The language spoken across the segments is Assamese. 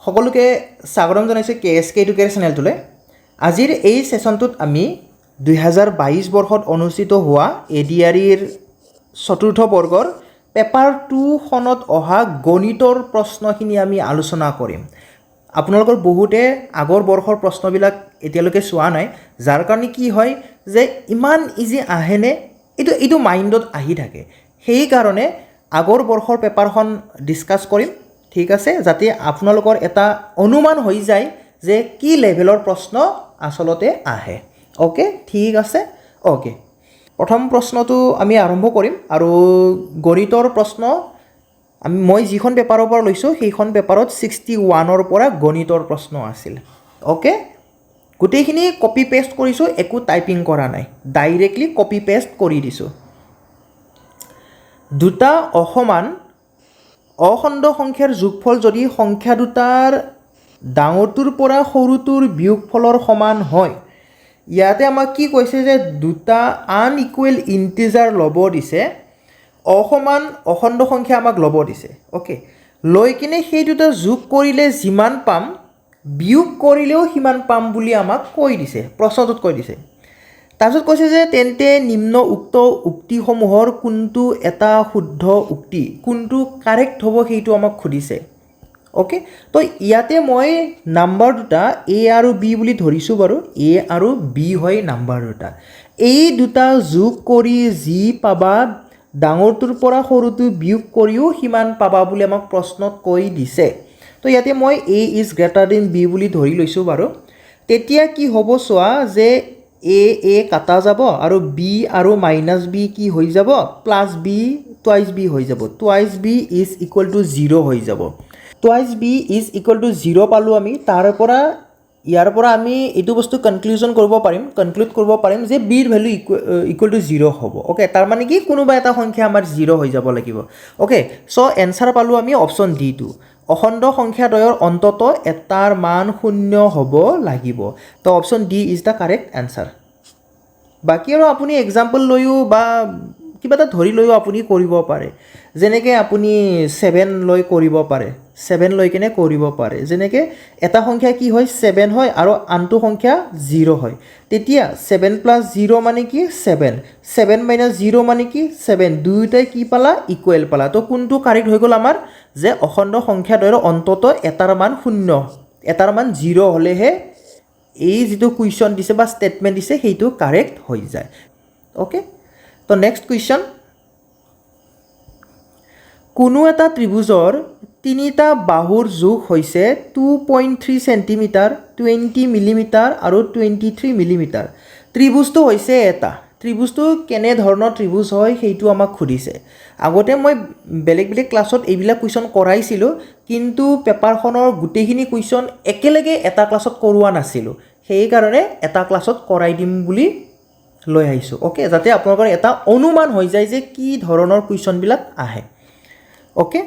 সকলোকে স্বাগতম জনাইছোঁ KSK এডুকেশ্যন চেনেলটোলৈ। আজিৰ এই সেশনটোত আমি 2022 বৰ্ষত অনুষ্ঠিত হোৱা ADREৰ চতুৰ্থ বৰ্গৰ পেপাৰ 2 খনত অহা গণিতৰ প্ৰশ্নখিনি আমি আলোচনা কৰিম। আপোনালোকৰ বহুতে আগৰ বৰ্ষৰ প্ৰশ্নবিলাক এতিয়ালৈকে চোৱা নাই, যাৰ কাৰণে কি হয় যে ইমান ইজি আহেনে এইটো মাইণ্ডত আহি থাকে। সেই কাৰণে আগৰ বৰ্ষৰ পেপাৰখন ডিসকাস কৰিম, ঠিক আছে, যাতে আপোনালোকৰ এটা অনুমান হৈ যায় যে কি লেভেলৰ প্ৰশ্ন আসলতে আহে। ওকে, ঠিক আছে। ওকে, প্ৰথম প্ৰশ্নটো আমি আৰম্ভ কৰিম আৰু গণিতৰ প্ৰশ্ন মই যিখন পেপাৰৰ পৰা লৈছোঁ সেইখন পেপাৰত 61ৰ পৰা গণিতৰ প্ৰশ্ন আছিল। ওকে, গোটেইখিনি কপি পেষ্ট কৰিছোঁ, একো টাইপিং কৰা নাই, ডাইৰেক্টলি কপি পেষ্ট কৰি দিছোঁ। দুটা অসমান অখণ্ড সংখ্যাৰ যোগফল যদি সংখ্যা দুটাৰ ডাঙৰটোৰ পৰা সৰুটোৰ বিয়োগফলৰ সমান হয়, ইয়াতে আমাক কি কৈছে যে দুটা আনইকুৱেল ইন্টিজাৰ ল'ব দিছে, অসমান অখণ্ড সংখ্যা আমাক ল'ব দিছে। ওকে, লৈ কিনে সেই দুটা যোগ কৰিলে যিমান পাম বিয়োগ কৰিলেও সিমান পাম বুলি আমাক কৈ দিছে, প্ৰশ্নটোত কৈ দিছে। তাৰপিছত কৈছে যে তেন্তে নিম্ন উক্ত উক্তিসমূহৰ কোনটো এটা শুদ্ধ উক্তি, কোনটো কাৰেক্ট হ'ব সেইটো আমাক সুধিছে। ওকে, তো ইয়াতে মই নাম্বাৰ দুটা A আৰু B বুলি ধৰিছোঁ বাৰু, A আৰু B হয় নাম্বাৰ দুটা। এই দুটা যোগ কৰি যি পাবা ডাঙৰটোৰ পৰা সৰুটো বিয়োগ কৰিও সিমান পাবা বুলি আমাক প্ৰশ্নত কৈ দিছে। তো ইয়াতে মই A is greater than B বুলি ধৰি লৈছোঁ বাৰু। তেতিয়া কি হ'ব চোৱা যে A কাটা যাব আৰু B আৰু মাইনাছ B কি হৈ যাব, প্লাছ B টুৱাইচ B হৈ যাব, twice B is equal two 0 হৈ যাব। Twice B is equal two 0 পালোঁ আমি। ইয়াৰ পৰা আমি এইটো বস্তু কনক্লুড কৰিব পাৰিম যে বিৰ ভেলু ইকুৱেল টু 0 হ'ব। ওকে, তাৰ মানে কি কোনোবা এটা সংখ্যা আমাৰ 0 হৈ যাব লাগিব। ওকে, চ' এনচাৰ পালোঁ আমি অপশ্যন D2, অখণ্ড সংখ্যাদ্বয়ৰ অন্তত এটাৰ মান 0 হ'ব লাগিব। তো option D is the correct answer. বাকী আৰু আপুনি এক্সাম্পল লৈও বা কিবা এটা ধৰি লৈও আপুনি কৰিব পাৰে, যেনেকৈ আপুনি 7 লৈ কৰিব পাৰে, 7 লৈ কিনে কৰিব পাৰে। যেনেকৈ এটা সংখ্যা কি হয় 7 হয় আৰু আনটো সংখ্যা 0 হয়, তেতিয়া 7 প্লাছ 0 মানে কি 7, 7 মাইনাছ 0 মানে কি 7, দুয়োটাই কি পালা ইকুৱেল পালা। তো কোনটো কাৰেক্ট হৈ গ'ল আমাৰ, যে অখণ্ড সংখ্যাদ্বয়ৰ অন্তত এটাৰ মান 0, এটাৰ মান 0 হ'লেহে এই যিটো কুৱেশ্যন দিছে বা ষ্টেটমেণ্ট দিছে সেইটো কাৰেক্ট হৈ যায়। ওকে, তো নেক্সট কুৱেশ্যন, কোনো এটা ত্ৰিভুজৰ তিনিটা বাহুৰ যোগ হৈছে 2.3 চেণ্টিমিটাৰ, 20 মিলিমিটাৰ আৰু 23 মিলিমিটাৰ। ত্ৰিভুজটো হৈছে এটা, ত্ৰিভুজটো কেনেধৰণৰ ত্ৰিভুজ হয় সেইটো আমাক সুধিছে। আগতে মই বেলেগ ক্লাছত এইবিলাক কুৱেশ্যন কৰাইছিলোঁ, কিন্তু পেপাৰখনৰ গোটেইখিনি কুৱেশ্যন একেলগে এটা ক্লাছত কৰোৱা নাছিলোঁ, সেইকাৰণে এটা ক্লাছত কৰাই দিম বুলি লৈ আহিছোঁ। ওকে, যাতে আপোনালোকৰ এটা অনুমান হৈ যায় যে কি ধৰণৰ কুৱেশ্যনবিলাক আহে। ওকে,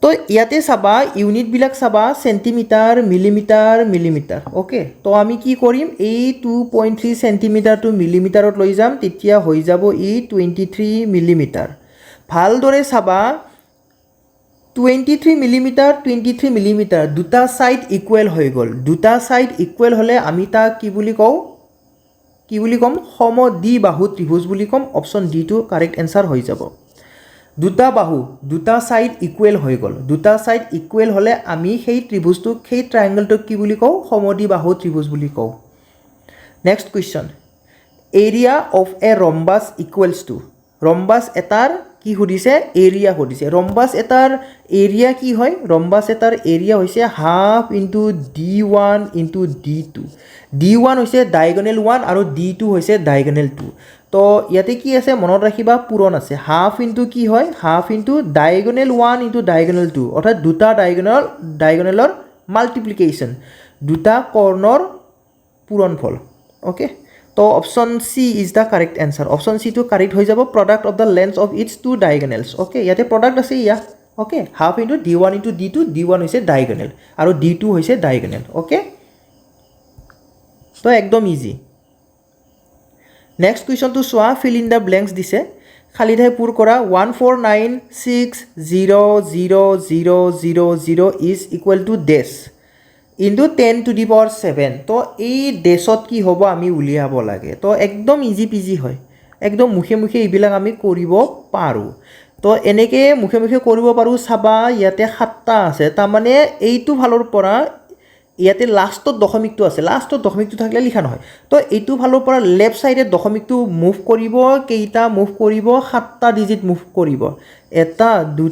তো ইয়াতে চাবা ইউনিটবিলাক চাবা চেণ্টিমিটাৰ, মিলিমিটাৰ। ওকে, তো আমি কি কৰিম, এই 2.3 চেণ্টিমিটাৰটো মিলিমিটাৰত লৈ যাম, তেতিয়া হৈ যাব ই 23 মিলিমিটাৰ। ভালদৰে চাবা 23 মিলিমিটাৰ দুটা ছাইড ইকুৱেল হৈ গ'ল। দুটা ছাইড ইকুৱেল হ'লে আমি তাক কি বুলি ক'ম, সমদ্বিবাহু ত্ৰিভুজ বুলি ক'ম। অপশ্যন D2 কাৰেক্ট এনচাৰ হৈ যাব। দুটা বাহু, দুটা ছাইড ইকুৱেল হৈ গ'ল, দুটা ছাইড ইকুৱেল হ'লে আমি সেই ত্ৰিভুজটোক, সেই ট্ৰাইংগলটোক কি বুলি কওঁ, সমদ্বিবাহু ত্ৰিভুজ বুলি কওঁ। Next question, area of A rhombus equals to, rhombus এটাৰ কি সুধিছে, এৰিয়া সুধিছে। ৰম্বাছ এটাৰ এৰিয়া কি হয়, ৰম্বাছ এটাৰ এৰিয়া হৈছে half into D1 into D2। D1 হৈছে ডায়েগনেল 1 আৰু D2 হৈছে ডায়েগনেল 2। তো ইয়াতে কি আছে মনত ৰাখিবা, পূৰণ আছে। হাফ ইনটু কি হয়, half into diagonal 1 into diagonal 2, অৰ্থাৎ দুটা ডায়েগনেলৰ মাল্টিপ্লিকেশ্যন, দুটা কৰ্ণৰ পূৰণফল। ওকে, তো option C is the correct answer. Option চিটো কাৰেক্ট হৈ যাব, product of the length of its two diagonals. Okay, ইয়াতে প্ৰডাক্ট আছে ইয়াত। Okay, half into D1 into D2, D1 হৈছে ডায়েগনেল আৰু D2 হৈছে ডায়েগনেল। ওকে, তো একদম ইজি। নেক্সট কুৱেশ্যনটো চোৱা, ফিল ইন দ্য ব্লেংকছ দিছে। খালী ঠাই পূৰ কৰা 149600000 is equal to dash into 10 to the power 7 তো এই ডেছত কি হ'ব আমি উলিয়াব লাগে তো একদম ইজি পিজি হয় একদম মুখে মুখে এইবিলাক আমি কৰিব পাৰোঁ তো এনেকৈ মুখে মুখে কৰিব পাৰোঁ চাবা ইয়াতে 7টা আছে তাৰমানে এইটো ফালৰ পৰা ইয়াতে লাষ্টত দশমিকটো আছে লাষ্টত দশমিকটো থাকিলে লিখা নহয় তো এইটো ফালৰ পৰা লেফ্ট চাইডে দশমিকটো মুভ কৰিব কেইটা মুভ কৰিব 7টা ডিজিট মুভ কৰিব 1 2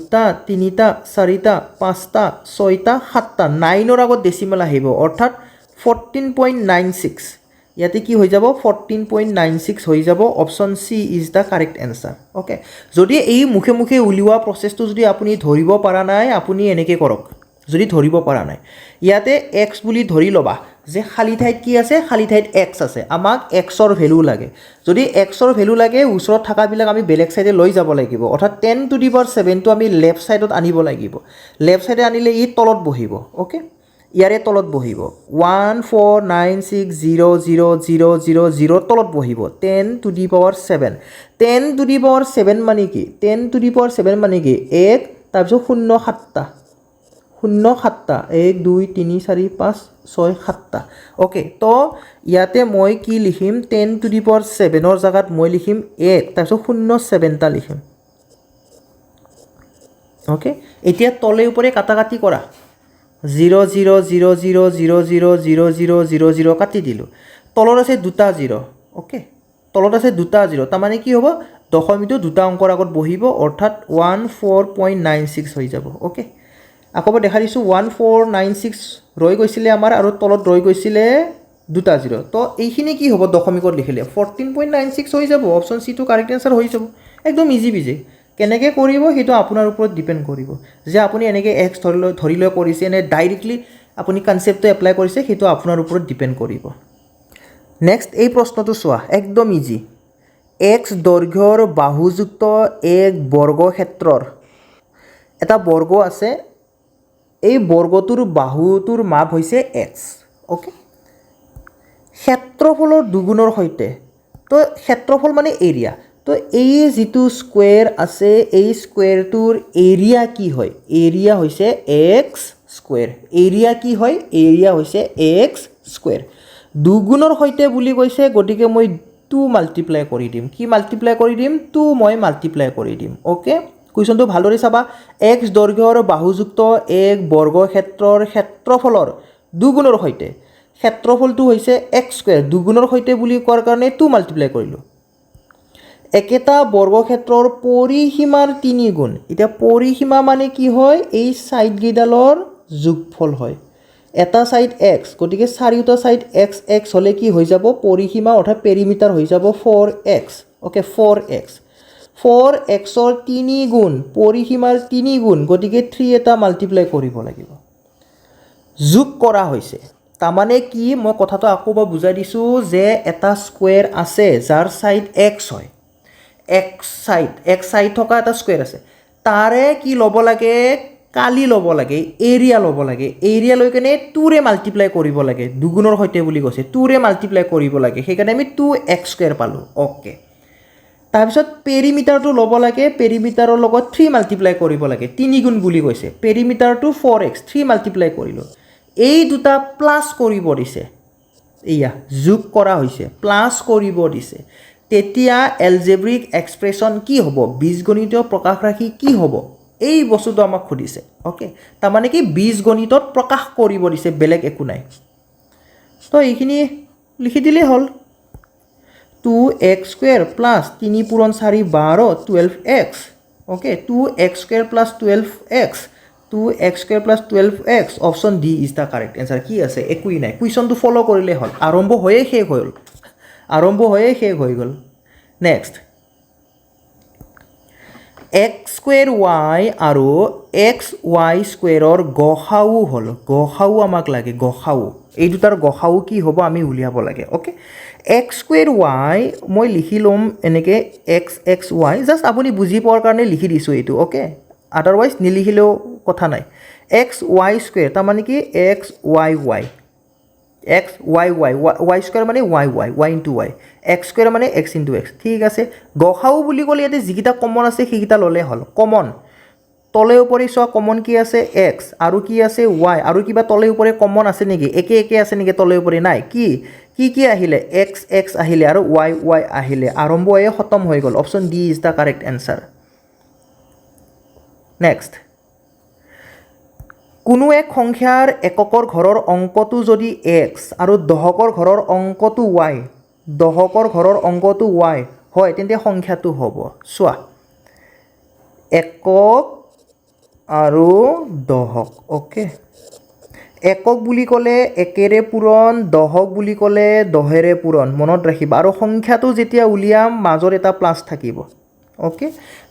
3 4 5 6 7টা 9ৰ আগত ডেচিমেল আহিব অৰ্থাৎ 14.96 ইয়াতে কি হৈ যাব 14.96 হৈ যাব option C is the correct answer okay যদি এই মুখে মুখে উলিওৱা প্ৰচেছটো যদি আপুনি ধৰিব পৰা নাই আপুনি এনেকৈ কৰক যদি ধৰিব পৰা নাই ইয়াতে এক্স বুলি ধৰি ল'বা যে খালী ঠাইত কি আছে খালী ঠাইত এক্স আছে আমাক এক্সৰ ভেলু লাগে যদি এক্সৰ ভেলু লাগে ওচৰত থকাবিলাক আমি বেলেগ চাইডে লৈ যাব লাগিব অৰ্থাৎ 10 to the power 7টো আমি লেফ্ট চাইডত আনিব লাগিব লেফ্ট চাইডে আনিলে ই তলত বহিব অ'কে ইয়াৰে তলত বহিব 149600000 তলত বহিব 10 to the power 7 10 to the power 7 মানে কি 10 to the power 7 মানে কি 1 তাৰপিছত 0 7টা 0 7টা 1 2 3 4 5 6 7টা অ'কে তো ইয়াতে মই কি লিখিম 10 to the power 7ৰ জাগাত মই লিখিম 1 তাৰপিছত 0 7টা লিখিম অ'কে এতিয়া তলে ওপৰে কাটাকাটি কৰা 0 কাটি দিলোঁ তলত আছে দুটা 0 অ'কে তলত আছে দুটা 0 তাৰমানে কি হ'ব দশমিকটো দুটা অংকৰ আগত বহিব অৰ্থাৎ 14.96 হৈ যাব অ'কে আকৌ দেখা দিছোঁ 1496 ৰৈ গৈছিলে আমাৰ আৰু তলত ৰৈ গৈছিলে দুটা 0 তো এইখিনি কি হ'ব দশমিকত লিখিলে 14.96 হৈ যাব অপশ্যন চিটো কাৰেক্ট এনচাৰ হৈ যাব একদম ইজি বিজি কেনেকৈ কৰিব সেইটো আপোনাৰ ওপৰত ডিপেণ্ড কৰিব যে আপুনি এনেকৈ এক্স ধৰি লৈ কৰিছে নে ডাইৰেক্টলি আপুনি কনচেপ্টটো এপ্লাই কৰিছে সেইটো আপোনাৰ ওপৰত ডিপেণ্ড কৰিব নেক্সট এই প্ৰশ্নটো চোৱা একদম ইজি এক্স দৈৰ্ঘ্যৰ বাহুযুক্ত এক বৰ্গক্ষেত্ৰৰ এটা বৰ্গ আছে এই বৰ্গটোৰ বাহুটোৰ মাপ হৈছে এক্স অ'কে ক্ষেত্ৰফলৰ দুগুণৰ সৈতে তো ক্ষেত্ৰফল মানে এৰিয়া তো এই যিটো স্কুৱেৰ আছে এই স্কুৱেৰটোৰ এৰিয়া কি হয় এৰিয়া হৈছে এক্স স্কুৱেৰ এৰিয়া কি হয় এৰিয়া হৈছে এক্স স্কুৱেৰ দুগুণৰ সৈতে বুলি কৈছে গতিকে মই 2 মাল্টিপ্লাই কৰি দিম কি মাল্টিপ্লাই কৰি দিম 2 মই মাল্টিপ্লাই কৰি দিম অ'কে কুৱেশ্যনটো ভালদৰে চাবা এক্স দৈৰ্ঘ্যৰ বাহুযুক্ত এক বৰ্গক্ষেত্ৰৰ ক্ষেত্ৰফলৰ দুগুণৰ সৈতে ক্ষেত্ৰফলটো হৈছে এক্স স্কুৱেৰ দুগুণৰ সৈতে বুলি কোৱাৰ কাৰণে 2 মাল্টিপ্লাই কৰিলোঁ একেটা বৰ্গক্ষেত্ৰৰ পৰিসীমাৰ 3 গুণ এতিয়া পৰিসীমা মানে কি হয় এই সাইডকেইডালৰ যোগফল হয় এটা সাইড এক্স গতিকে চাৰিওটা সাইড এক্স এক্স হ'লে কি হৈ যাব পৰিসীমা অৰ্থাৎ পেৰিমিটাৰ হৈ যাব 4x অ'কে 4x 4xৰ 3 গুণ পৰিসীমাৰ 3 গুণ গতিকে 3 এটা মাল্টিপ্লাই কৰিব লাগিব যোগ কৰা হৈছে তাৰমানে কি মই কথাটো আকৌ বুজাই দিছোঁ যে এটা স্কুৱেৰ আছে যাৰ সাইড এক্স হয় এক্স সাইড থকা এটা স্কুৱেৰ আছে তাৰে কি ল'ব লাগে কালি ল'ব লাগে এৰিয়া ল'ব লাগে এৰিয়া লৈ কেনে 2ৰে মাল্টিপ্লাই কৰিব লাগে দুগুণৰ সৈতে বুলি কৈছে 2ৰে মাল্টিপ্লাই কৰিব লাগে সেইকাৰণে আমি 2x স্কুৱেৰ পালোঁ অ'কে তাৰপিছত পেৰিমিটাৰটো ল'ব লাগে পেৰিমিটাৰৰ লগত 3 মাল্টিপ্লাই কৰিব লাগে 3 গুণ বুলি কৈছে পেৰিমিটাৰটো 4x 3 মাল্টিপ্লাই কৰিলোঁ এই দুটা প্লাছ কৰিব দিছে এয়া যোগ কৰা হৈছে প্লাছ কৰিব দিছে তেতিয়া এলজেব্ৰিক এক্সপ্ৰেছন কি হ'ব বীজগণিতীয় প্ৰকাশ ৰাশি কি হ'ব এই বস্তুটো আমাক সুধিছে অ'কে তাৰমানে কি বীজগণিতত প্ৰকাশ কৰিব দিছে বেলেগ একো নাই তো এইখিনি লিখি দিলেই হ'ল 2x স্কুৱেৰ প্লাছ 3 পূৰণ 4 12 12x okay 2x square plus 12x 2x square plus 12x option D is the correct answer কি আছে একোৱেই নাই কুৱেশ্যনটো ফ'ল' কৰিলে হ'ল আৰম্ভ হৈয়ে শেষ হৈ গ'ল নেক্সট এক্স স্কুৱেৰ ৱাই আৰু এক্স ৱাই স্কুৱেৰৰ গসাউ হ'ল গসাউ আমাক লাগে গসাউ এই দুটাৰ গসাউ কি হ'ব আমি উলিয়াব লাগে অ'কে এক্স স্কুৱেৰ ৱাই মই লিখি ল'ম এনেকৈ এক্স ৱাই জাষ্ট আপুনি বুজি পোৱাৰ কাৰণে লিখি দিছোঁ এইটো অ'কে আদাৰৱাইজ নিলিখিলেও কথা নাই এক্স ৱাই স্কুৱেৰ তাৰমানে কি X Y X Y Y Y square মানে Y Y Y into Y X square মানে এক্স ইনটু এক্স ঠিক আছে গসাউ বুলি ক'লে ইয়াতে যিকেইটা কমন আছে সেইকেইটা ল'লে হ'ল কমন তলে ওপৰে চোৱা কমন কি আছে এক্স আৰু কি আছে ৱাই আৰু কিবা তলে ওপৰে কমন আছে নেকি একে একে আছে নেকি তলে ওপৰে নাই কি আহিলে এক্স এক্স আহিলে আৰু ৱাই ৱাই আহিলে আৰম্ভ হৈ খতম হৈ গ'ল option D is the correct answer next কোনো এক সংখ্যাৰ এককৰ ঘৰৰ অংকটো যদি এক্স আৰু দশকৰ ঘৰৰ অংকটো ৱাই হয় তেন্তে সংখ্যাটো হ'ব চোৱা একক আৰু দশক অ'কে একক বুলি ক'লে একেৰে পূৰণ দশক বুলি ক'লে দহেৰে পূৰণ মনত ৰাখিবা আৰু সংখ্যাটো যেতিয়া উলিয়াম মাজত এটা প্লাছ থাকিব অ'কে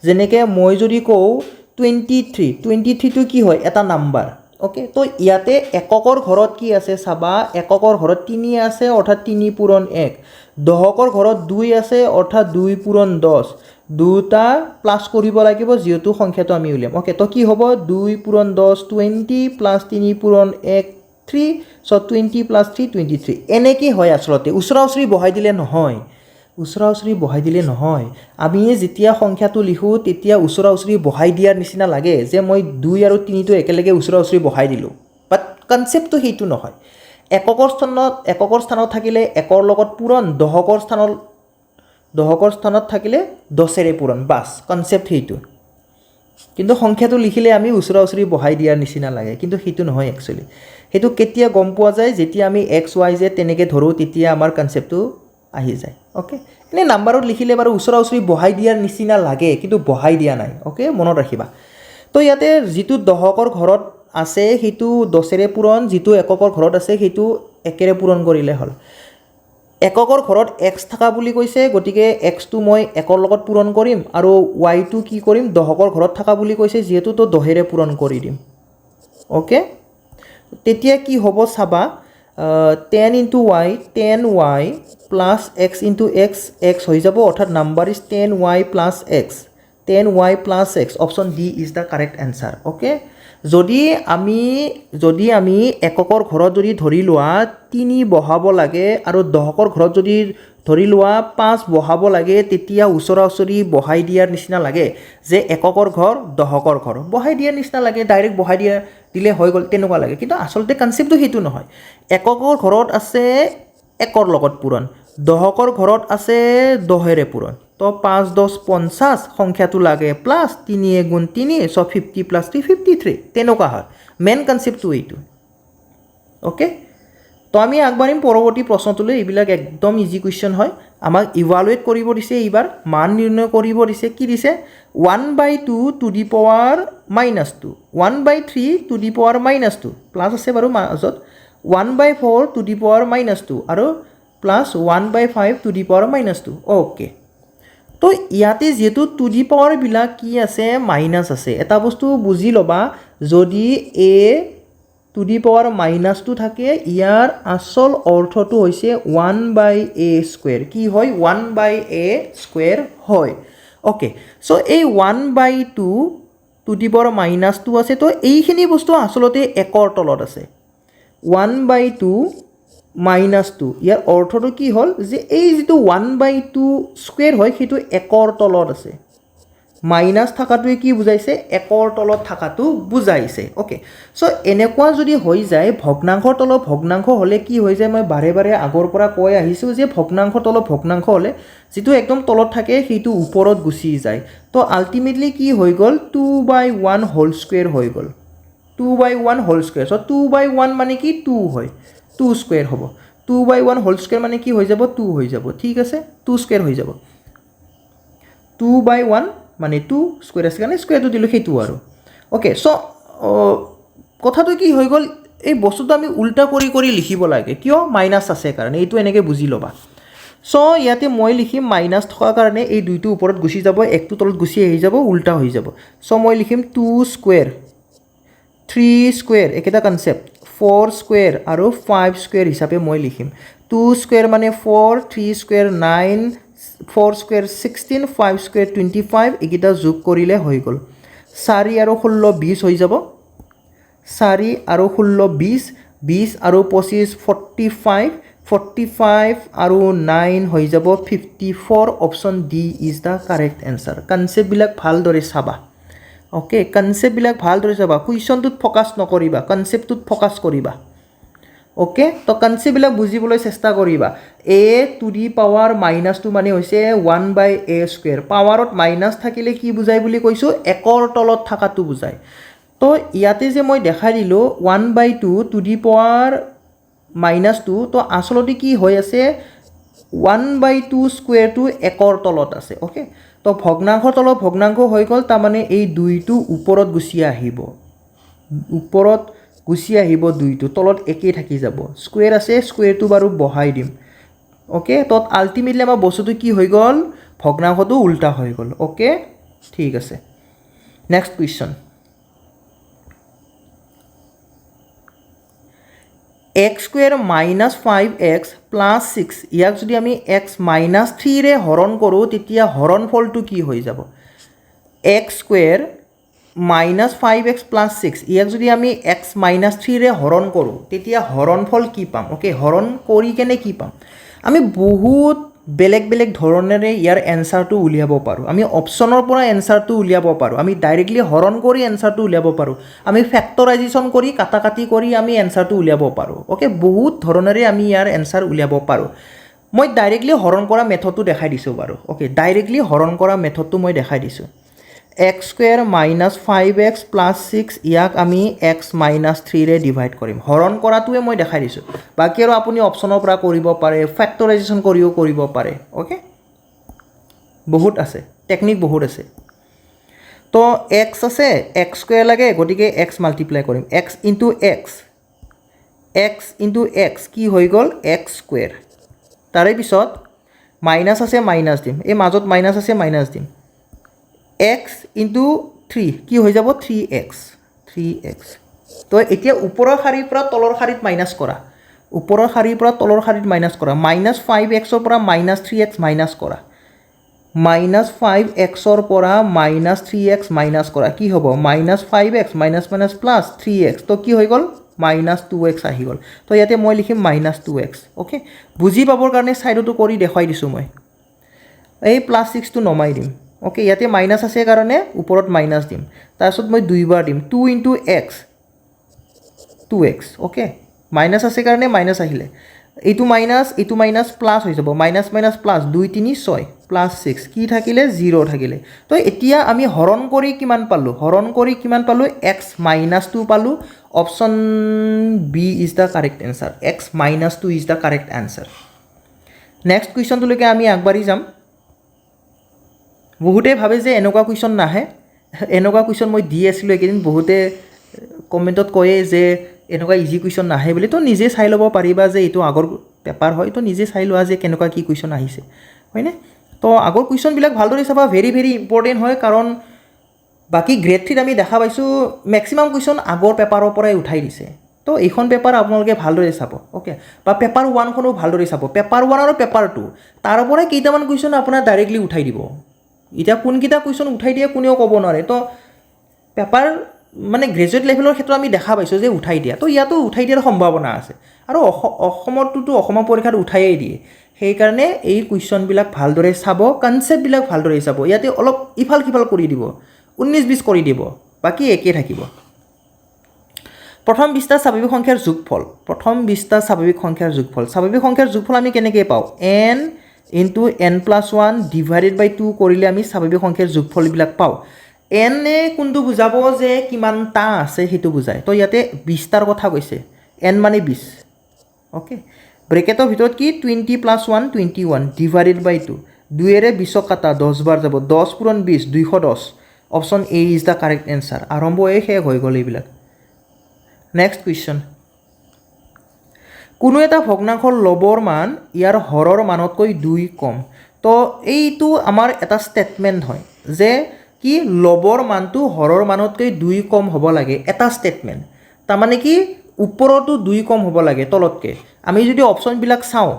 যেনেকৈ মই যদি কওঁ 23টো কি হয় এটা নাম্বাৰ অ'কে তো ইয়াতে এককৰ ঘৰত কি আছে চাবা এককৰ ঘৰত 3 আছে অৰ্থাৎ 3 পূৰণ 1 দশকৰ ঘৰত 2 আছে অৰ্থাৎ 2 পূৰণ 10 দুটা প্লাছ কৰিব লাগিব যিহেতু সংখ্যাটো আমি উলিয়াম অ'কে তো কি হ'ব 2 পূৰণ 10 20 প্লাছ 3 পূৰণ 1 3 চ' 20 প্লাছ 3 23 এনেকৈ হয় আচলতে ওচৰা ওচৰি বহাই দিলে নহয় আমি যেতিয়া সংখ্যাটো লিখোঁ তেতিয়া ওচৰা ওচৰি বহাই দিয়াৰ নিচিনা লাগে যে মই 2 আৰু 3টো একেলগে ওচৰা ওচৰি বহাই দিলোঁ বাট কনচেপ্টটো সেইটো নহয় এককৰ স্থানত থাকিলে একৰ লগত পূৰণ দশকৰ স্থানত থাকিলে 10ৰে পূৰণ বাছ কনচেপ্ট সেইটো কিন্তু সংখ্যাটো লিখিলে আমি ওচৰা ওচৰি বহাই দিয়াৰ নিচিনা লাগে কিন্তু সেইটো নহয় একচুৱেলি সেইটো কেতিয়া গম পোৱা যায় যেতিয়া আমি এক্স ৱাই জেড তেনেকৈ ধৰোঁ তেতিয়া আমাৰ কনচেপ্টটো আহি যায় অ'কে এনেই নাম্বাৰত লিখিলে বাৰু ওচৰা ওচৰি বহাই দিয়াৰ নিচিনা লাগে কিন্তু বহাই দিয়া নাই অ'কে মনত ৰাখিবা তো ইয়াতে যিটো দশকৰ ঘৰত আছে সেইটো 10ৰে পূৰণ যিটো এককৰ ঘৰত আছে সেইটো একেৰে পূৰণ কৰিলে হ'ল এককৰ ঘৰত এক্স থকা বুলি কৈছে গতিকে এক্সটো মই একৰ লগত পূৰণ কৰিম আৰু ৱাইটো কি কৰিম দশকৰ ঘৰত থকা বুলি কৈছে যিহেতু তো দহেৰে পূৰণ কৰি দিম অ'কে তেতিয়া কি হ'ব চাবা 10 into Y 10y plus x into x হৈ যাব অৰ্থাৎ number is 10y plus x 10y plus x option D is the correct answer okay যদি আমি এককৰ ঘৰত যদি ধৰি লোৱা 3 বহাব লাগে আৰু দশকৰ ঘৰত যদি ধৰি লোৱা 5 বহাব লাগে তেতিয়া ওচৰা ওচৰি বহাই দিয়াৰ নিচিনা লাগে যে এককৰ ঘৰ দশকৰ ঘৰ বহাই দিয়াৰ নিচিনা লাগে ডাইৰেক্ট বহাই দিলে হৈ গ'ল তেনেকুৱা লাগে কিন্তু আচলতে কনচেপ্টটো সেইটো নহয় এককৰ ঘৰত আছে একৰ লগত পূৰণ দশকৰ ঘৰত আছে দহেৰে পূৰণ তো 5 10 50 সংখ্যাটো লাগে প্লাছ 3 গুণ 3 চ' 50 প্লাছ 3 53 তেনেকুৱা হয় মেইন কনচেপ্টটো এইটো অ'কে তো আমি আগবাঢ়িম পৰৱৰ্তী প্ৰশ্নটোলৈ এইবিলাক একদম ইজি কুৱেশ্যন হয় আমাক ইভালুৱেট কৰিব দিছে এইবাৰ মান নিৰ্ণয় কৰিব দিছে কি দিছে 1/2 to the power -2 1/3 to the power -2 plus আছে বাৰু মাজত 1/4 টু দি পাৱাৰ -2 আৰু plus 1/5 to the power -2 okay তো ইয়াতে যিহেতু টু দি পাৱাৰবিলাক কি আছে মাইনাছ আছে এটা বস্তু বুজি ল'বা যদি এ টু দি পাৱাৰ -2 থাকে ইয়াৰ আচল অৰ্থটো হৈছে 1/a স্কুৱেৰ কি হয় 1/a স্কুৱেৰ হয় অ'কে চ' এই 1/2 টু দি পাৱাৰ -2 আছে তো এইখিনি বস্তু আচলতে একৰ তলত আছে 1/2 -2 ইয়াৰ অৰ্থটো কি হ'ল যে এই যিটো 1/2 স্কুৱেৰ হয় সেইটো একৰ তলত আছে মাইনাছ থকাটোৱে কি বুজাইছে একৰ তলত থকাটো বুজাইছে অ'কে চ' এনেকুৱা যদি হৈ যায় ভগ্নাংশৰ তলত ভগ্নাংশ হ'লে কি হৈ যায় মই বাৰে বাৰে আগৰ পৰা কৈ আহিছোঁ যে ভগ্নাংশৰ তলত ভগ্নাংশ হ'লে যিটো একদম তলত থাকে সেইটো ওপৰত গুচি যায় তো আল্টিমেটলি কি হৈ গ'ল 2/1 হোল স্কুৱেৰ হৈ গ'ল 2/1 হোল স্কুৱেৰ চ' 2/1 মানে কি 2 হয় 2 স্কুৱেৰ হ'ব 2/1 হোল স্কুৱেৰ মানে কি হৈ যাব 2 হৈ যাব ঠিক আছে 2 স্কুৱেৰ হৈ যাব 2/1 মানে 2 স্কুৱেৰ আছে কাৰণে স্কুৱেৰটো দিলোঁ সেইটো আৰু অ'কে চ' কথাটো কি হৈ গ'ল এই বস্তুটো আমি উল্টা কৰি লিখিব লাগে কিয় মাইনাছ আছে কাৰণে এইটো এনেকৈ বুজি ল'বা চ' ইয়াতে মই লিখিম মাইনাছ থকাৰ কাৰণে এই 2টো ওপৰত গুচি যাব 1টো তলত গুচি আহি যাব উল্টা হৈ যাব চ' মই লিখিম 2 স্কুৱেৰ 3 স্কুৱেৰ একেটা কনচেপ্ট 4 স্কুৱেৰ আৰু 5 স্কুৱেৰ হিচাপে মই লিখিম 2 স্কুৱেৰ মানে 4 3 স্কুৱেৰ 9 4 স্কুৱেৰ 16 5 স্কুৱেৰ 25 এইকেইটা যোগ কৰিলে হৈ গ'ল 4 আৰু 16 20 হৈ যাব 4 আৰু 16 20 20 আৰু 25 45 45 আৰু 9 হৈ যাব 54 option D is the correct answer কনচেপ্টবিলাক ভালদৰে চাবা অ'কে কনচেপ্টবিলাক ভালদৰে চাবা কুৱেশ্যনটোত ফ'কাছ নকৰিবা কনচেপ্টটোত ফ'কাছ কৰিবা অ'কে তো কনচেপ্টবিলাক বুজিবলৈ চেষ্টা কৰিবা এ টু দি পাৱাৰ মাইনাছটো মানে হৈছে 1/a স্কুৱেৰ পাৱাৰত মাইনাছ থাকিলে কি বুজায় বুলি কৈছোঁ একৰ তলত থকাটো বুজায় তো ইয়াতে যে মই দেখাই দিলোঁ 1/2 টু দি পাৱাৰ মাইনাছটো তো আচলতে কি হৈ আছে 1/2 স্কুৱেৰটো একৰ তলত আছে অ'কে তো ভগ্নাংশৰ তলত ভগ্নাংশ হৈ গ'ল তাৰমানে এই 2টো ওপৰত গুচি আহিব ওপৰত গুচি আহিব 2টো তলত একেই থাকি যাব স্কুৱেৰ আছে স্কুৱেৰটো বাৰু বহাই দিম অ'কে তো আল্টিমেটলি আমাৰ বস্তুটো কি হৈ গ'ল ভগ্নাংশটো উল্টা হৈ গ'ল অ'কে ঠিক আছে next question x square minus 5x plus 6 ইয়াক যদি আমি x মাইনাছ 3ৰে হৰণ কৰোঁ তেতিয়া হৰণফলটো কি হৈ যাব x square minus 5x plus 6 ইয়াক যদি আমি x মাইনাছ 3ৰে হৰণ কৰোঁ তেতিয়া হৰণফল কি পাম অ'কে হৰণ কৰি কেনে কি পাম আমি বহুত বেলেগ বেলেগ ধৰণেৰে ইয়াৰ এনচাৰটো উলিয়াব পাৰোঁ আমি অপশ্যনৰ পৰা এনচাৰটো উলিয়াব পাৰোঁ আমি ডাইৰেক্টলি হৰণ কৰি এনচাৰটো উলিয়াব পাৰোঁ আমি ফেক্টৰাইজেশ্যন কৰি কাটাকাটি কৰি আমি এনচাৰটো উলিয়াব পাৰোঁ অ'কে বহুত ধৰণেৰে আমি ইয়াৰ এনচাৰ উলিয়াব পাৰোঁ মই ডাইৰেক্টলি হৰণ কৰা মেথডটো দেখাই দিছোঁ বাৰু অ'কে ডাইৰেক্টলি হৰণ কৰা মেথডটো মই দেখাই দিছোঁ x square minus 5x plus 6 ইয়াক আমি x মাইনাছ 3ৰে ডিভাইড কৰিম হৰণ কৰাটোৱে মই দেখাই দিছোঁ বাকী আৰু আপুনি অপশ্যনৰ পৰা কৰিব পাৰে ফেক্টৰাইজেশ্যন কৰিও কৰিব পাৰে অ'কে বহুত আছে টেকনিক বহুত আছে তো x আছে x স্কুৱেৰ লাগে গতিকে x মাল্টিপ্লাই কৰিম x ইনটু x কি হৈ গ'ল x স্কুৱেৰ তাৰে পিছত মাইনাছ আছে মাইনাছ দিম এই মাজত মাইনাছ আছে মাইনাছ দিম x ইনটু 3 কি হৈ যাব 3x তো এতিয়া ওপৰৰ শাৰীৰ পৰা তলৰ শাৰীত মাইনাছ কৰা ওপৰৰ শাৰীৰ পৰা তলৰ শাৰীত মাইনাছ কৰা মাইনাছ 5xৰ পৰা মাইনাছ 3x মাইনাছ কৰা মাইনাছ 5xৰ পৰা মাইনাছ 3x মাইনাছ কৰা কি হ'ব minus 5x minus minus plus 3x তো কি হৈ গ'ল মাইনাছ 2x আহি গ'ল তো ইয়াতে মই লিখিম মাইনাছ 2x অ'কে বুজি পাবৰ কাৰণে ছাইডতো কৰি দেখুৱাই দিছোঁ মই এই প্লাছ 6টো নমাই দিম অ'কে ইয়াতে মাইনাছ আছে কাৰণে ওপৰত মাইনাছ দিম তাৰপিছত মই দুইবাৰ দিম 2 into x 2x okay minus আছে কাৰণে মাইনাছ আহিলে এইটো মাইনাছ প্লাছ হৈ যাব মাইনাছ মাইনাছ প্লাছ 2 3 6 প্লাছ 6 কি থাকিলে 0 থাকিলে তো এতিয়া আমি হৰণ কৰি কিমান পালোঁ x মাইনাছ 2 পালোঁ option B is the correct answer x minus 2 is the correct answer next কুৱেশ্যনটোলৈকে আমি আগবাঢ়ি যাম বহুতে ভাবে যে এনেকুৱা কুৱেশ্যন নাহে এনেকুৱা কুৱেশ্যন মই দি আছিলোঁ এইকেইদিন বহুতে কমেণ্টত কয়ে যে এনেকুৱা ইজি কুৱেশ্যন নাহে বুলি তো নিজে চাই ল'ব পাৰিবা যে এইটো আগৰ পেপাৰ হয় তো নিজে চাই লোৱা যে কেনেকুৱা কি কুৱেশ্যন আহিছে হয়নে তো আগৰ কুৱেশ্যনবিলাক ভালদৰে চাবা ভেৰি ভেৰি ইম্পৰ্টেণ্ট হয় কাৰণ বাকী গ্ৰেড 3ত আমি দেখা পাইছোঁ মেক্সিমাম কুৱেশ্যন আগৰ পেপাৰৰ পৰাই উঠাই দিছে তো এইখন পেপাৰ আপোনালোকে ভালদৰে চাব অ'কে বা পেপাৰ 1খনো ভালদৰে চাব পেপাৰ 1 আৰু পেপাৰ 2 তাৰ পৰাই কেইটামান কুৱেশ্যন আপোনাৰ ডাইৰেক্টলি উঠাই দিব এতিয়া কোনকেইটা কুৱেশ্যন উঠাই দিয়ে কোনেও ক'ব নোৱাৰে তো পেপাৰ মানে গ্ৰেজুৱেট লেভেলৰ ক্ষেত্ৰত আমি দেখা পাইছোঁ যে উঠাই দিয়া তো ইয়াতো উঠাই দিয়াৰ সম্ভাৱনা আছে আৰু অসমতটোতো অসমৰ পৰীক্ষাত উঠায়েই দিয়ে সেইকাৰণে এই কুৱেশ্যনবিলাক ভালদৰে চাব কনচেপ্টবিলাক ভালদৰে চাব ইয়াতে অলপ ইফাল সিফাল কৰি দিব 19-20 কৰি দিব বাকী একেই থাকিব প্ৰথম 20টা স্বাভাৱিক সংখ্যাৰ স্বাভাৱিক সংখ্যাৰ যোগফল আমি কেনেকৈ পাওঁ n ইনটু n+1 ডিভাইডেড বাই 2 কৰিলে আমি স্বাভাৱিক সংখ্যাৰ যোগফলবিলাক পাওঁ n কোনটো বুজাব যে কিমানটা আছে সেইটো বুজায় তো ইয়াতে 20টাৰ কথা কৈছে n মানে 20 অ'কে ব্ৰেকেটৰ ভিতৰত কি 20+1 21 ডিভাইডেড বাই 2 2ৰে 20ক কাটা 10 বাৰ যাব 10 পূৰণ 20 210 option A is the correct answer আৰম্ভ শেষ হৈ গ'ল এইবিলাক নেক্সট কুৱেশ্যন কোনো এটা ভগ্নাংশৰ লবৰ মান ইয়াৰ হৰৰ মানতকৈ 2 কম তো এইটো আমাৰ এটা ষ্টেটমেণ্ট হয় যে কি লবৰ মানটো হৰৰ মানতকৈ 2 কম হ'ব লাগে এটা ষ্টেটমেণ্ট তাৰমানে কি ওপৰতো 2 কম হ'ব লাগে তলতকৈ আমি যদি অপশ্যনবিলাক চাওঁ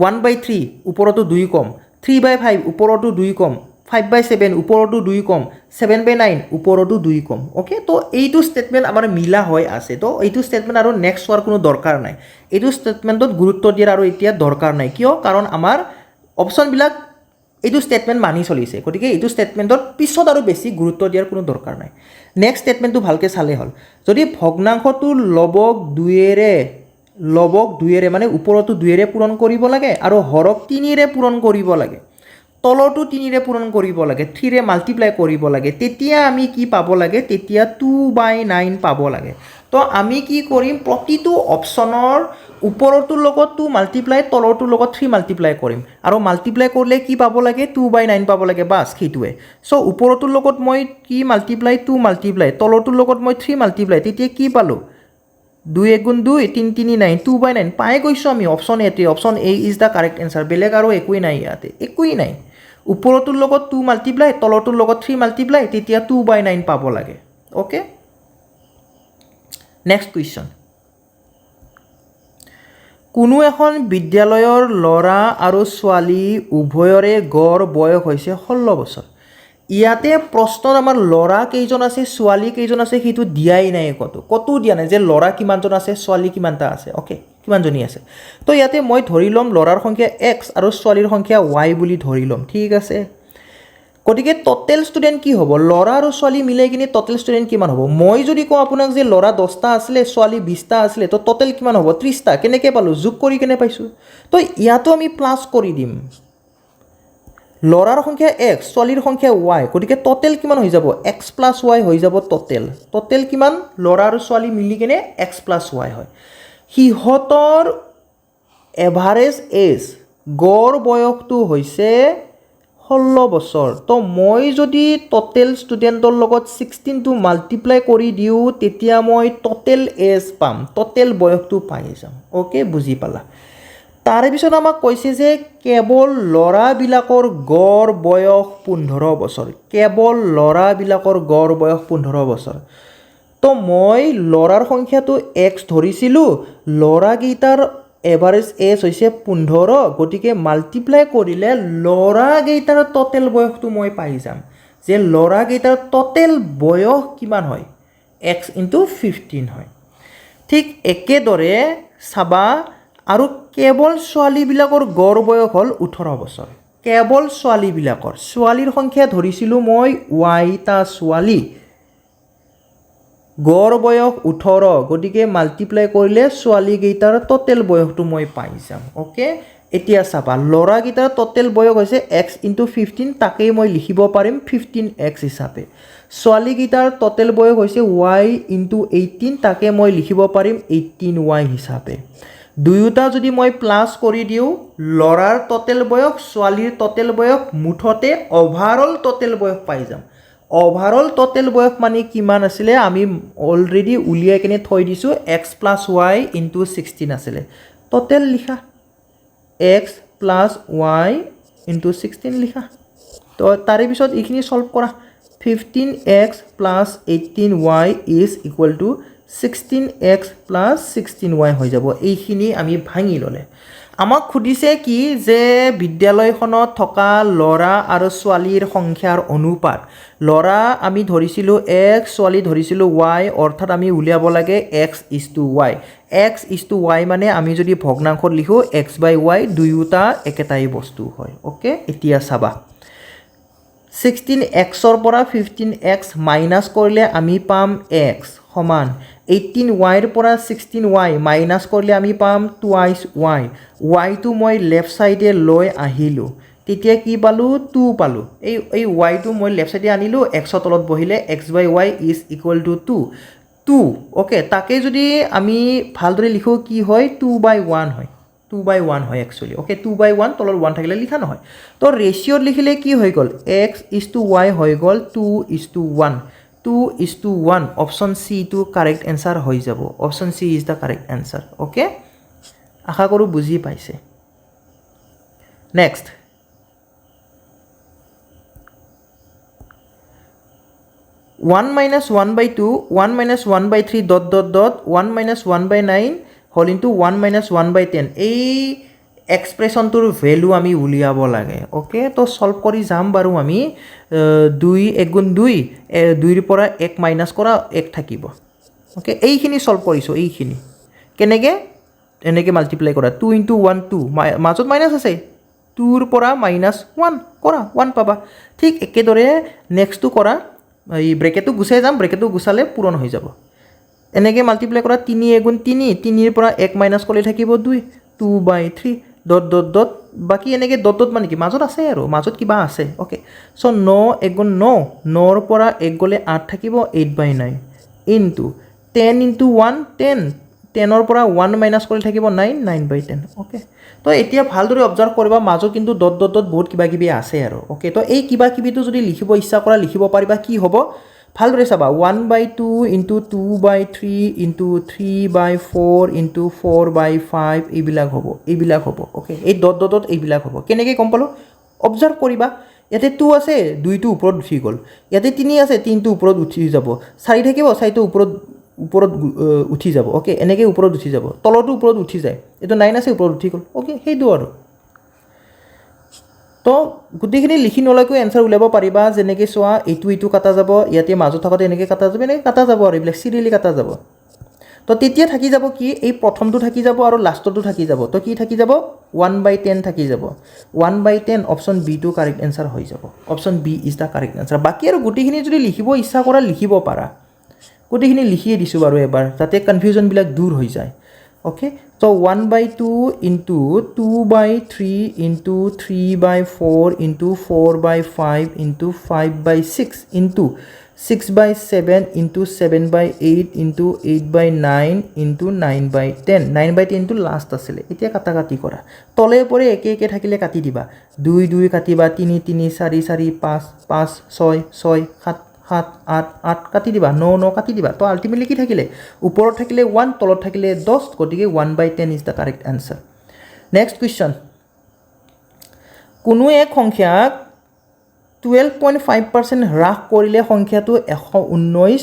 1/3 ওপৰতো 2 কম 3/5 ওপৰতো 2 কম 5/7 ওপৰতো 2 কম 7/9 ওপৰতো 2 কম ওকে তো এইটো ষ্টেটমেণ্ট আমাৰ মিলা হৈ আছে তো এইটো ষ্টেটমেণ্ট আৰু নেক্সট হোৱাৰ কোনো দৰকাৰ নাই এইটো ষ্টেটমেণ্টত গুৰুত্ব দিয়াৰ আৰু এতিয়া দৰকাৰ নাই কিয় কাৰণ আমাৰ অপশ্যনবিলাক এইটো ষ্টেটমেণ্ট মানি চলিছে গতিকে এইটো ষ্টেটমেণ্টত পিছত আৰু বেছি গুৰুত্ব দিয়াৰ কোনো দৰকাৰ নাই নেক্সট ষ্টেটমেণ্টটো ভালকৈ চালে হ'ল যদি ভগ্নাংশটো লবক 2ৰে মানে ওপৰতো 2ৰে পূৰণ কৰিব লাগে আৰু হৰক 3ৰে পূৰণ কৰিব লাগে তলতো 3ৰে পূৰণ কৰিব লাগে 3ৰে মাল্টিপ্লাই কৰিব লাগে তেতিয়া আমি কি পাব লাগে তেতিয়া 2/9 পাব লাগে তো আমি কি কৰিম প্ৰতিটো অপশ্যনৰ ওপৰটোৰ লগত 2 মাল্টিপ্লাই তলৰটোৰ লগত 3 মাল্টিপ্লাই কৰিম আৰু মাল্টিপ্লাই কৰিলে কি পাব লাগে 2/9 পাব লাগে বাছ সেইটোৱে সো ওপৰটোৰ লগত মই কি মাল্টিপ্লাই 2 মাল্টিপ্লাই তলৰটোৰ লগত মই 3 মাল্টিপ্লাই তেতিয়া কি পালোঁ 2 × 2 3 3 9 2/9 পাই গৈছোঁ আমি অপশ্যন এতে option A is the correct answer বেলেগ আৰু একোৱেই নাই ইয়াতে একোৱেই নাই ওপৰটোৰ লগত 2 মাল্টিপ্লাই তলৰটোৰ লগত 3 মাল্টিপ্লাই তেতিয়া 2/9 পাব লাগে ওকে নেক্সট কুৱেশ্যন কোনো এখন বিদ্যালয়ৰ ল'ৰা আৰু ছোৱালী উভয়ৰে গড় বয়স হৈছে 16 বছৰ ইয়াতে প্ৰশ্নত আমাৰ ল'ৰা কেইজন আছে ছোৱালী কেইজন আছে সেইটো দিয়াই নাই কতো দিয়া নাই যে ল'ৰা কিমানজন আছে ছোৱালী কিমানটা আছে ওকে কিমানজনী আছে তো ইয়াতে মই ধৰি ল'ম ল'ৰাৰ সংখ্যা x আৰু ছোৱালীৰ সংখ্যা y বুলি ধৰি ল'ম ঠিক আছে গতিকে টোটেল ষ্টুডেণ্ট কি হ'ব ল'ৰা আৰু ছোৱালী মিলাই কিনে টোটেল ষ্টুডেণ্ট কিমান হ'ব মই যদি কওঁ আপোনাক যে ল'ৰা 10টা আছিলে ছোৱালী 20টা আছিলে তো টোটেল কিমান হ'ব 30টা কেনেকৈ পালোঁ যোগ কৰি কেনে পাইছোঁ তো ইয়াতো আমি প্লাছ কৰি দিম ল'ৰাৰ সংখ্যা x ছোৱালীৰ সংখ্যা y গতিকে টোটেল কিমান হৈ যাব x + y হৈ যাব টোটেল কিমান ল'ৰা আৰু ছোৱালী মিলি কিনে x + y হয় সিহঁতৰ এভাৰেজ এজ গড় বয়সটো হৈছে 16 বছৰ তো মই যদি টোটেল ষ্টুডেণ্টৰ লগত 16টো মাল্টিপ্লাই কৰি দিওঁ তেতিয়া মই টোটেল এজ পাম টোটেল বয়সটো পাই যাম ওকে বুজি পালা তাৰে পিছত আমাক কৈছে যে কেৱল ল'ৰাবিলাকৰ গড় বয়স 15 বছৰ কেৱল ল'ৰাবিলাকৰ গড় বয়স 15 বছৰ তো মই ল'ৰাৰ সংখ্যাটো x ধৰিছিলোঁ ল'ৰাকেইটাৰ এভাৰেজ এজ হৈছে 15 গতিকে মাল্টিপ্লাই কৰিলে ল'ৰাকেইটাৰ টোটেল বয়সটো মই পাই যাম যে ল'ৰাকেইটাৰ টোটেল বয়স কিমান হয় x × 15 হয় ঠিক একেদৰে চাবা আৰু কেৱল ছোৱালীবিলাকৰ গড় বয়স হ'ল 18 বছৰ কেৱল ছোৱালীৰ সংখ্যা ধৰিছিলোঁ মই yটা ছোৱালী গড় বয়স 18 গতিকে মাল্টিপ্লাই কৰিলে ছোৱালীকেইটাৰ টোটেল বয়সটো মই পাই যাম ওকে এতিয়া চাবা ল'ৰাকেইটাৰ টোটেল বয়স হৈছে x × 15 তাকেই মই লিখিব পাৰিম 15x হিচাপে ছোৱালীকেইটাৰ টোটেল বয়স হৈছে y × 18 তাকে মই লিখিব পাৰিম 18y হিচাপে দুয়োটা যদি মই প্লাছ কৰি দিওঁ ল'ৰাৰ টোটেল বয়স ছোৱালীৰ টোটেল বয়স মুঠতে অভাৰঅল টোটেল বয়স পাই যাম অভাৰঅল টোটেল বয়স মানে কিমান আছিলে আমি অলৰেডি উলিয়াই কিনে থৈ দিছোঁ x + y × 16 আছিলে টোটেল লিখা x + y × 16 লিখা তো তাৰে পিছত এইখিনি সলভ কৰা 15x + 18y = 16x + 16y হৈ যাব এইখিনি আমি ভাঙি ল'লে আমাক সুধিছে কি যে বিদ্যালয়খনত থকা ল'ৰা আৰু ছোৱালীৰ সংখ্যাৰ অনুপাত ল'ৰা আমি ধৰিছিলোঁ x ছোৱালী ধৰিছিলোঁ y অৰ্থাৎ আমি উলিয়াব লাগে x = y মানে আমি যদি ভগ্নাংশত লিখোঁ x/y দুয়োটা একেটাই বস্তু হয় ওকে এতিয়া চাবা 16xৰ পৰা 15x মাইনাছ কৰিলে আমি পাম x সমান 18yৰ পৰা 16y মাইনাছ কৰিলে আমি পাম টুৱাইচ yটো মই লেফ্ট ছাইডে লৈ আহিলোঁ তেতিয়া কি পালোঁ 2 পালোঁ এই yটো মই লেফ্ট ছাইডে আনিলোঁ xৰ তলত বহিলে x/y = 2 ওকে তাকে যদি আমি ভালদৰে লিখোঁ কি হয় 2/1 হয় 2/1 হয় একচুৱেলি ওকে 2/1 তলত 1 থাকিলে লিখা নহয় তো ৰেচিঅ'ত লিখিলে কি হৈ গ'ল x/y হৈ গ'ল 2:1 2:1 অপশ্যন চি টো কাৰেক্ট এনচাৰ হৈ যাব option C is the correct answer okay আশা কৰোঁ বুজি পাইছে নেক্সট 1 - 1/2 1 - 1/3 ... 1 - 1/9 হোল ইনটু 1 - 1/10 এই এক্সপ্ৰেশ্যনটোৰ ভেলু আমি উলিয়াব লাগে অ'কে তো সলভ কৰি যাম বাৰু আমি 2 1 গুণ 2 2ৰ পৰা 1 মাইনাছ কৰা 1 থাকিব অ'কে এইখিনি সলভ কৰিছোঁ এইখিনি কেনেকৈ এনেকৈ মাল্টিপ্লাই কৰা 2 × 1 2 মাজত মাইনাছ আছে 2ৰ পৰা -1 কৰা 1 পাবা ঠিক একেদৰে নেক্সটটো কৰা এই ব্ৰেকেটটো গুচাই যাম ব্ৰেকেটটো গুচালে পূৰণ হৈ যাব এনেকৈ মাল্টিপ্লাই কৰা 3 1 গুণ 3 3ৰ পৰা 1 মাইনাছ কৰিলে থাকিব 2 2/3 ডট ডট ডট বাকী এনেকৈ ডট ডট মানে কি মাজত আছে আৰু মাজত কিবা আছে অ'কে চ' 9 1 গুণ 9 9ৰ পৰা 1 গ'লে 8 থাকিব 8/9 ইনটু 10 × 1 10 10ৰ পৰা 1 মাইনাছ কৰি থাকিব 9 9/10 অ'কে তো এতিয়া ভালদৰে অবজাৰ্ভ কৰিবা মাজত কিন্তু ডট ডট ডট বহুত কিবা কিবি আছে আৰু অ'কে তো এই কিবা কিবিটো যদি লিখিব ইচ্ছা কৰা লিখিব পাৰিবা কি হ'ব ভালদৰে চাবা 1/2 ইনটু 2/3 ইনটু 3/4 ইনটু 4/5 এইবিলাক হ'ব অ'কে এই ডট ডট ডট এইবিলাক হ'ব কেনেকৈ গম পালোঁ অবজাৰ্ভ কৰিবা ইয়াতে 2 আছে 2টো ওপৰত উঠি গ'ল ইয়াতে 3 আছে 3টো ওপৰত উঠি যাব 4 থাকিব 4টো ওপৰত উঠি যাব অ'কে এনেকৈ ওপৰত উঠি যাব তলটো ওপৰত উঠি যায় এইটো 9 আছে ওপৰত উঠি গ'ল অ'কে সেইটো আৰু তো গোটেইখিনি লিখি নলয়কৈ এনচাৰ উলিয়াব পাৰিবা যেনেকৈ চোৱা এইটো কাটা যাব ইয়াতে মাজত থাকোঁতে এনেকৈ কাটা যাব এনেকৈ কাটা যাব আৰু এইবিলাক চিৰিয়েলি কাটা যাব তো তেতিয়া থাকি যাব কি এই প্ৰথমটো থাকি যাব আৰু লাষ্টটো থাকি যাব তো কি থাকি যাব 1/10 থাকি যাব 1/10 অপশ্যন বিটো কাৰেক্ট এনচাৰ হৈ যাব option B is the correct answer বাকী আৰু গোটেইখিনি যদি লিখিব ইচ্ছা কৰা লিখিব পাৰা গোটেইখিনি লিখিয়ে দিছোঁ বাৰু এবাৰ যাতে কনফিউজনবিলাক দূৰ হৈ যায় অ'কে তো 1/2 into 2/3 into 3/4 into 4/5 into 5/6 into 6/7 into 7/8 into 8/9 into 9/10 9/10টো লাষ্ট আছিলে এতিয়া কাটাকাটি কৰা তলে ওপৰে একে একে থাকিলে কাটি দিবা 2 2 কাটিবা 3 3 4 4 5 5 6 6 7 7 8 8 কাটি দিবা 9 9 কাটি দিবা তো আল্টিমেটলি কি থাকিলে ওপৰত থাকিলে 1 তলত থাকিলে 10 গতিকে 1/10 is the correct answer next question কোনো এক সংখ্যাক 12.5% হ্ৰাস কৰিলে সংখ্যাটো 119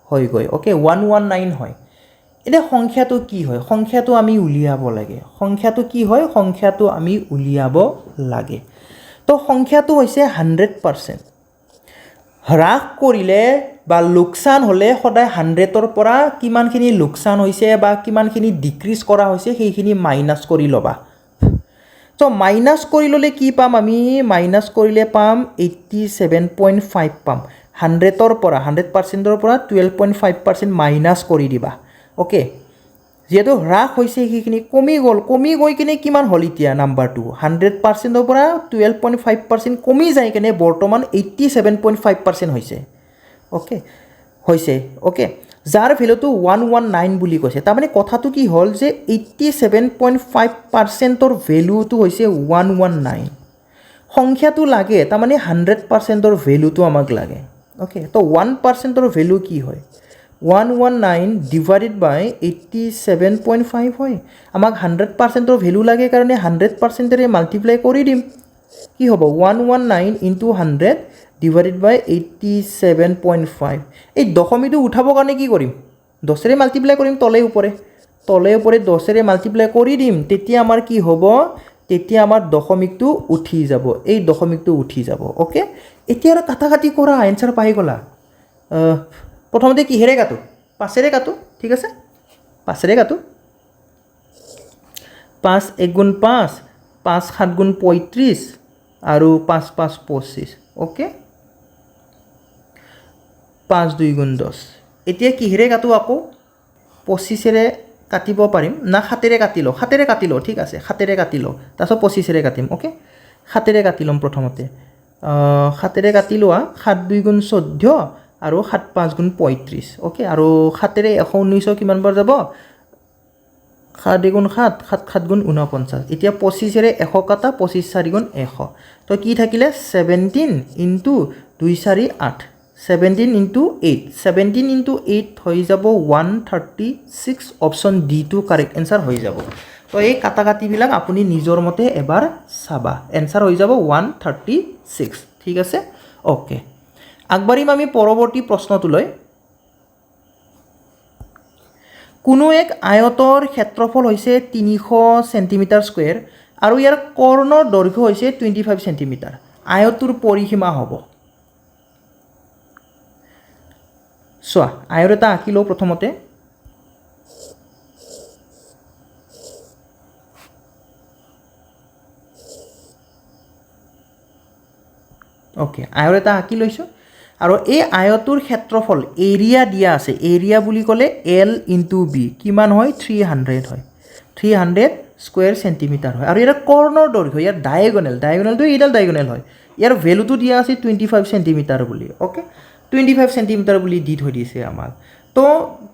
হয়গৈ অ'কে 119 হয় এতিয়া সংখ্যাটো কি হয় সংখ্যাটো আমি উলিয়াব লাগে সংখ্যাটো কি হয় সংখ্যাটো আমি উলিয়াব লাগে তো সংখ্যাটো হৈছে 100% হ্ৰাস কৰিলে বা লোকচান হ'লে সদায় 100ৰ পৰা কিমানখিনি লোকচান হৈছে বা কিমানখিনি ডিক্ৰিজ কৰা হৈছে সেইখিনি মাইনাছ কৰি ল'বা তো মাইনাছ কৰি ল'লে কি পাম আমি মাইনাছ কৰিলে পাম 87.5 পাম 100ৰ পৰা 100%ৰ পৰা 12.5% মাইনাছ কৰি দিবা অ'কে যেহেতু হ্ৰাস হৈছে সেইখিনি কমি গৈ কিনে কিমান হ'ল এতিয়া নাম্বাৰটো 100%ৰ পৰা 12.5% কমি যায় কিনে বৰ্তমান 87.5% হৈছে অ'কে যাৰ ভেলুটো 119 বুলি কৈছে তাৰমানে কথাটো কি হ'ল যে 87.5%ৰ ভেলুটো হৈছে 119 সংখ্যাটো লাগে তাৰমানে 100%ৰ ভেলুটো আমাক লাগে অ'কে তো 1%ৰ ভেলু কি হয় 119 ডিভাইডেড বাই 87.5 হয় আমাক 100%ৰ ভেলু লাগে কাৰণে 100%ৰে মাল্টিপ্লাই কৰি দিম কি হ'ব 119 ইনটু 100 ডিভাইডেড বাই 87.5 এই দশমিকটো উঠাবৰ কাৰণে কি কৰিম 10ৰে মাল্টিপ্লাই কৰিম তলে ওপৰে 10ৰে মাল্টিপ্লাই কৰি দিম তেতিয়া আমাৰ কি হ'ব তেতিয়া আমাৰ দশমিকটো উঠি যাব এই দশমিকটো উঠি যাব অ'কে এতিয়া আৰু কাটাকাটি কৰা এনচাৰ পাই গ'লা প্ৰথমতে কিহেৰে কাটো 5ৰে কাটো ঠিক আছে 5ৰে কাটো 5 1 গুণ 5 5 7 গুণ 35 আৰু 5 5 25 অ'কে 5 2 গুণ 10 এতিয়া কিহেৰে কাটো আকৌ 25ৰে কাটিব পাৰিম না 7ৰে কাটি লওঁ ঠিক আছে 7ৰে কাটি লওঁ তাৰপিছত 25ৰে কাটিম অ'কে 7ৰে কাটি ল'ম প্ৰথমতে 7ৰে কাটি লোৱা 7 2 গুণ 14 আৰু 7 5 গুণ 35 অ'কে আৰু 7ৰে 119 কিমান বাৰ যাব 7 গুণ 7 7 7 গুণ 49 এতিয়া 25ৰে 100 কাটা 25 4 গুণ 100 তো কি থাকিলে 17 ইনটু 2 4 8 17 ইনটু 8 17 ইনটু 8 হৈ যাব 136 option D to correct answer হৈ যাব তো এই কাটাকাটিবিলাক আপুনি নিজৰ মতে এবাৰ চাবা এনচাৰ হৈ যাব 136 ঠিক আছে অ'কে আগবাঢ়িম আমি পৰৱৰ্তী প্ৰশ্নটোলৈ কোনো এক আয়তৰ ক্ষেত্ৰফল হৈছে 300 সেন্টিমিটাৰ স্কয়াৰ আৰু ইয়াৰ কৰ্ণৰ দৈৰ্ঘ্য হৈছে 25 সেণ্টিমিটাৰ আয়তটোৰ পৰিসীমা হ'ব চোৱা আয়ত এটা আঁকি লওঁ প্ৰথমতে ওকে আয়ত এটা আঁকি লৈছোঁ আৰু এই আয়তৰ ক্ষেত্ৰফল এৰিয়া দিয়া আছে এৰিয়া বুলি ক'লে L ইনটু B কিমান হয় 300 হয় 300 স্কোয়াৰ সেণ্টিমিটাৰ হয় আৰু ইয়াৰ কৰ্ণৰ দৈৰ্ঘ্য ইয়াৰ ডায়াগোনেলটো এইডাল ডায়াগোনেল হয় ইয়াৰ ভেলুটো দিয়া আছে 25 সেণ্টিমিটাৰ বুলি ওকে 25 সেণ্টিমিটাৰ বুলি দি থৈ দিছে আমাক তো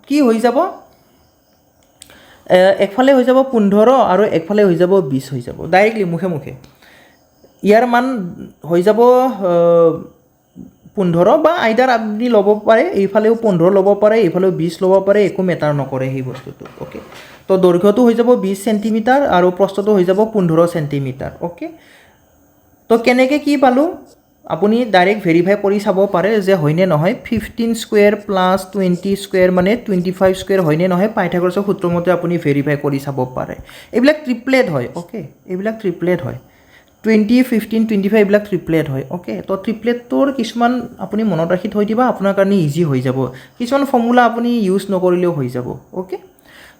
কি হৈ যাব একফালে হৈ যাব 15 আৰু একফালে হৈ যাব 20 হৈ যাব ডাইৰেক্টলি মুখে ইয়াৰ মান হৈ যাব 15 বা আইদাৰ আপুনি ল'ব পাৰে এইফালেও 15 ল'ব পাৰে এইফালেও 20 ল'ব পাৰে একো মেটাৰ নকৰে সেই বস্তুটো ওকে তো দৈৰ্ঘ্যটো হৈ যাব 20 সেণ্টিমিটাৰ আৰু প্ৰস্থটো হৈ যাব 15 সেণ্টিমিটাৰ ওকে তো কেনেকৈ কি পালোঁ আপুনি ডাইৰেক্ট ভেৰিফাই কৰি চাব পাৰে যে হয়নে নহয় 15 স্কোয়াৰ প্লাছ 20 স্কোয়াৰ মানে 25 স্কোয়াৰ হয়নে নহয় পাইথাগোৰাছৰ সূত্ৰমতে আপুনি ভেৰিফাই কৰি চাব পাৰে এইবিলাক ট্ৰিপলেট হয় ওকে এইবিলাক ট্ৰিপলেট হয় 20, 15, 25 এইবিলাক ট্ৰিপলেট হয় ওকে তো ট্ৰিপলেটটোৰ কিছুমান আপুনি মনত ৰাখি থৈ দিবা আপোনাৰ কাৰণে ইজি হৈ যাব কিছুমান ফৰ্মুলা আপুনি ইউজ নকৰিলেও হৈ যাব ওকে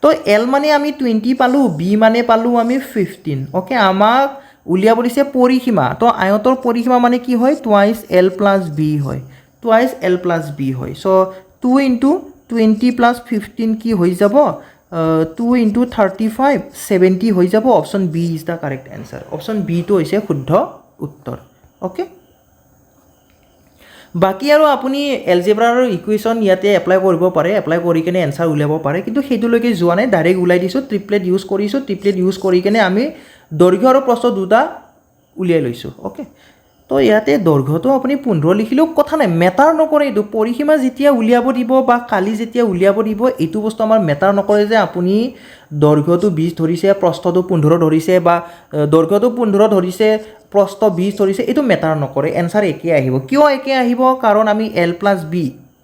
তো L মানে আমি 20 পালোঁ B মানে পালোঁ আমি 15 ওকে আমাক উলিয়াব দিছে পৰিসীমা তো আয়তৰ পৰিসীমা মানে কি হয় টুৱাইছ L প্লাছ B হয় টুৱাইছ L প্লাছ B হয় চ' 2 ইনটু 20 প্লাছ 15 কি হৈ যাব 2 ইনটু 35 70 হৈ যাব option B is the correct answer option বিটো হৈছে শুদ্ধ উত্তৰ ওকে বাকি আৰু আপুনি এলজেব্ৰাৰ ইকুৱেশ্যন ইয়াতে এপ্লাই কৰিব পাৰে এপ্লাই কৰি কিনে এনচাৰ উলিয়াব পাৰে কিন্তু সেইটোলৈকে যোৱা নাই ডাইৰেক্ট ওলাই দিছোঁ ট্ৰিপলেট ইউজ কৰিছোঁ ট্ৰিপলেট ইউজ কৰি কিনে আমি দৈৰ্ঘ্য আৰু প্ৰস্থ দুটা উলিয়াই লৈছোঁ ওকে তো ইয়াতে দৈৰ্ঘ্যটো আপুনি 15 লিখিলেও কথা নাই মেটাৰ নকৰে এইটো পৰিসীমা যেতিয়া উলিয়াব দিব বা কালি যেতিয়া উলিয়াব দিব এইটো বস্তু আমাৰ মেটাৰ নকৰে যে আপুনি দৈৰ্ঘ্যটো 20 ধৰিছে প্ৰস্থটো 15 ধৰিছে বা দৈৰ্ঘ্যটো 15 ধৰিছে প্ৰস্থ 20 ধৰিছে এইটো মেটাৰ নকৰে এনচাৰ একে আহিব কিয় একে আহিব কাৰণ আমি L প্লাছ B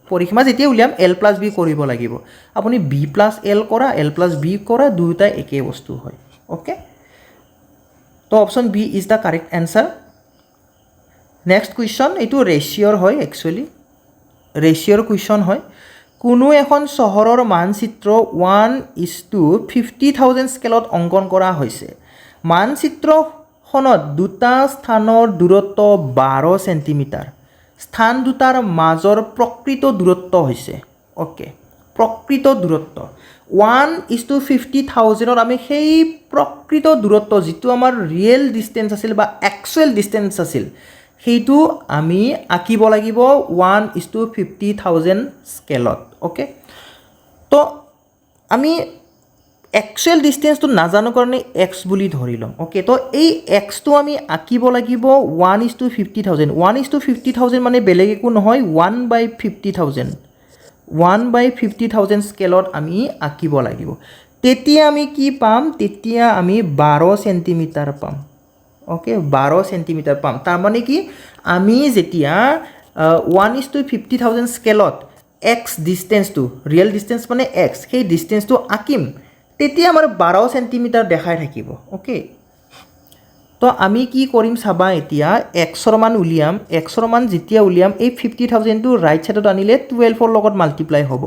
পৰিসীমা যেতিয়া উলিয়াম L প্লাছ B কৰিব লাগিব আপুনি B প্লাছ L কৰা L প্লাছ B কৰা দুয়োটাই একে বস্তু হয় ওকে তো option B is the correct answer next question এইটো ৰেচিঅ'ৰ হয় একচুৱেলি ৰেচিঅ'ৰ কুৱেশ্যন হয় কোনো এখন চহৰৰ মানচিত্ৰ 1:50,000 স্কেলত অংকন কৰা হৈছে মানচিত্ৰখনত দুটা স্থানৰ দূৰত্ব 12 সেণ্টিমিটাৰ স্থান দুটাৰ মাজৰ প্ৰকৃত দূৰত্ব হৈছে ওকে প্ৰকৃত দূৰত্ব 1:50,000ত আমি সেই প্ৰকৃত দূৰত্ব যিটো আমাৰ ৰিয়েল ডিষ্টেঞ্চ আছিল বা একচুৱেল ডিষ্টেঞ্চ আছিল সেইটো আমি আঁকিব লাগিব 1:50,000 স্কেলত ওকে তো আমি একচুৱেল ডিষ্টেঞ্চটো নাজানো কাৰণে এক্স বুলি ধৰি ল'ম ওকে তো এই এক্সটো আমি আঁকিব লাগিব 1:50,000 1:50,000 মানে বেলেগ একো নহয় 1/50,000 1/50,000 স্কেলত আমি আঁকিব লাগিব তেতিয়া আমি কি পাম তেতিয়া আমি 12 সেণ্টিমিটাৰ পাম ওকে 12 সেণ্টিমিটাৰ পাম তাৰমানে কি আমি যেতিয়া 1:50,000 স্কেলত এক্স ডিষ্টেঞ্চটো ৰিয়েল ডিষ্টেঞ্চ মানে এক্স সেই ডিষ্টেঞ্চটো আঁকিম তেতিয়া আমাৰ 12 সেণ্টিমিটাৰ দেখাই থাকিব ওকে তো আমি কি কৰিম চাবা এতিয়া এক্সৰ মান উলিয়াম এক্সৰ মান যেতিয়া উলিয়াম এই 50,000টো ৰাইট ছাইডত আনিলে 12ৰ লগত মাল্টিপ্লাই হ'ব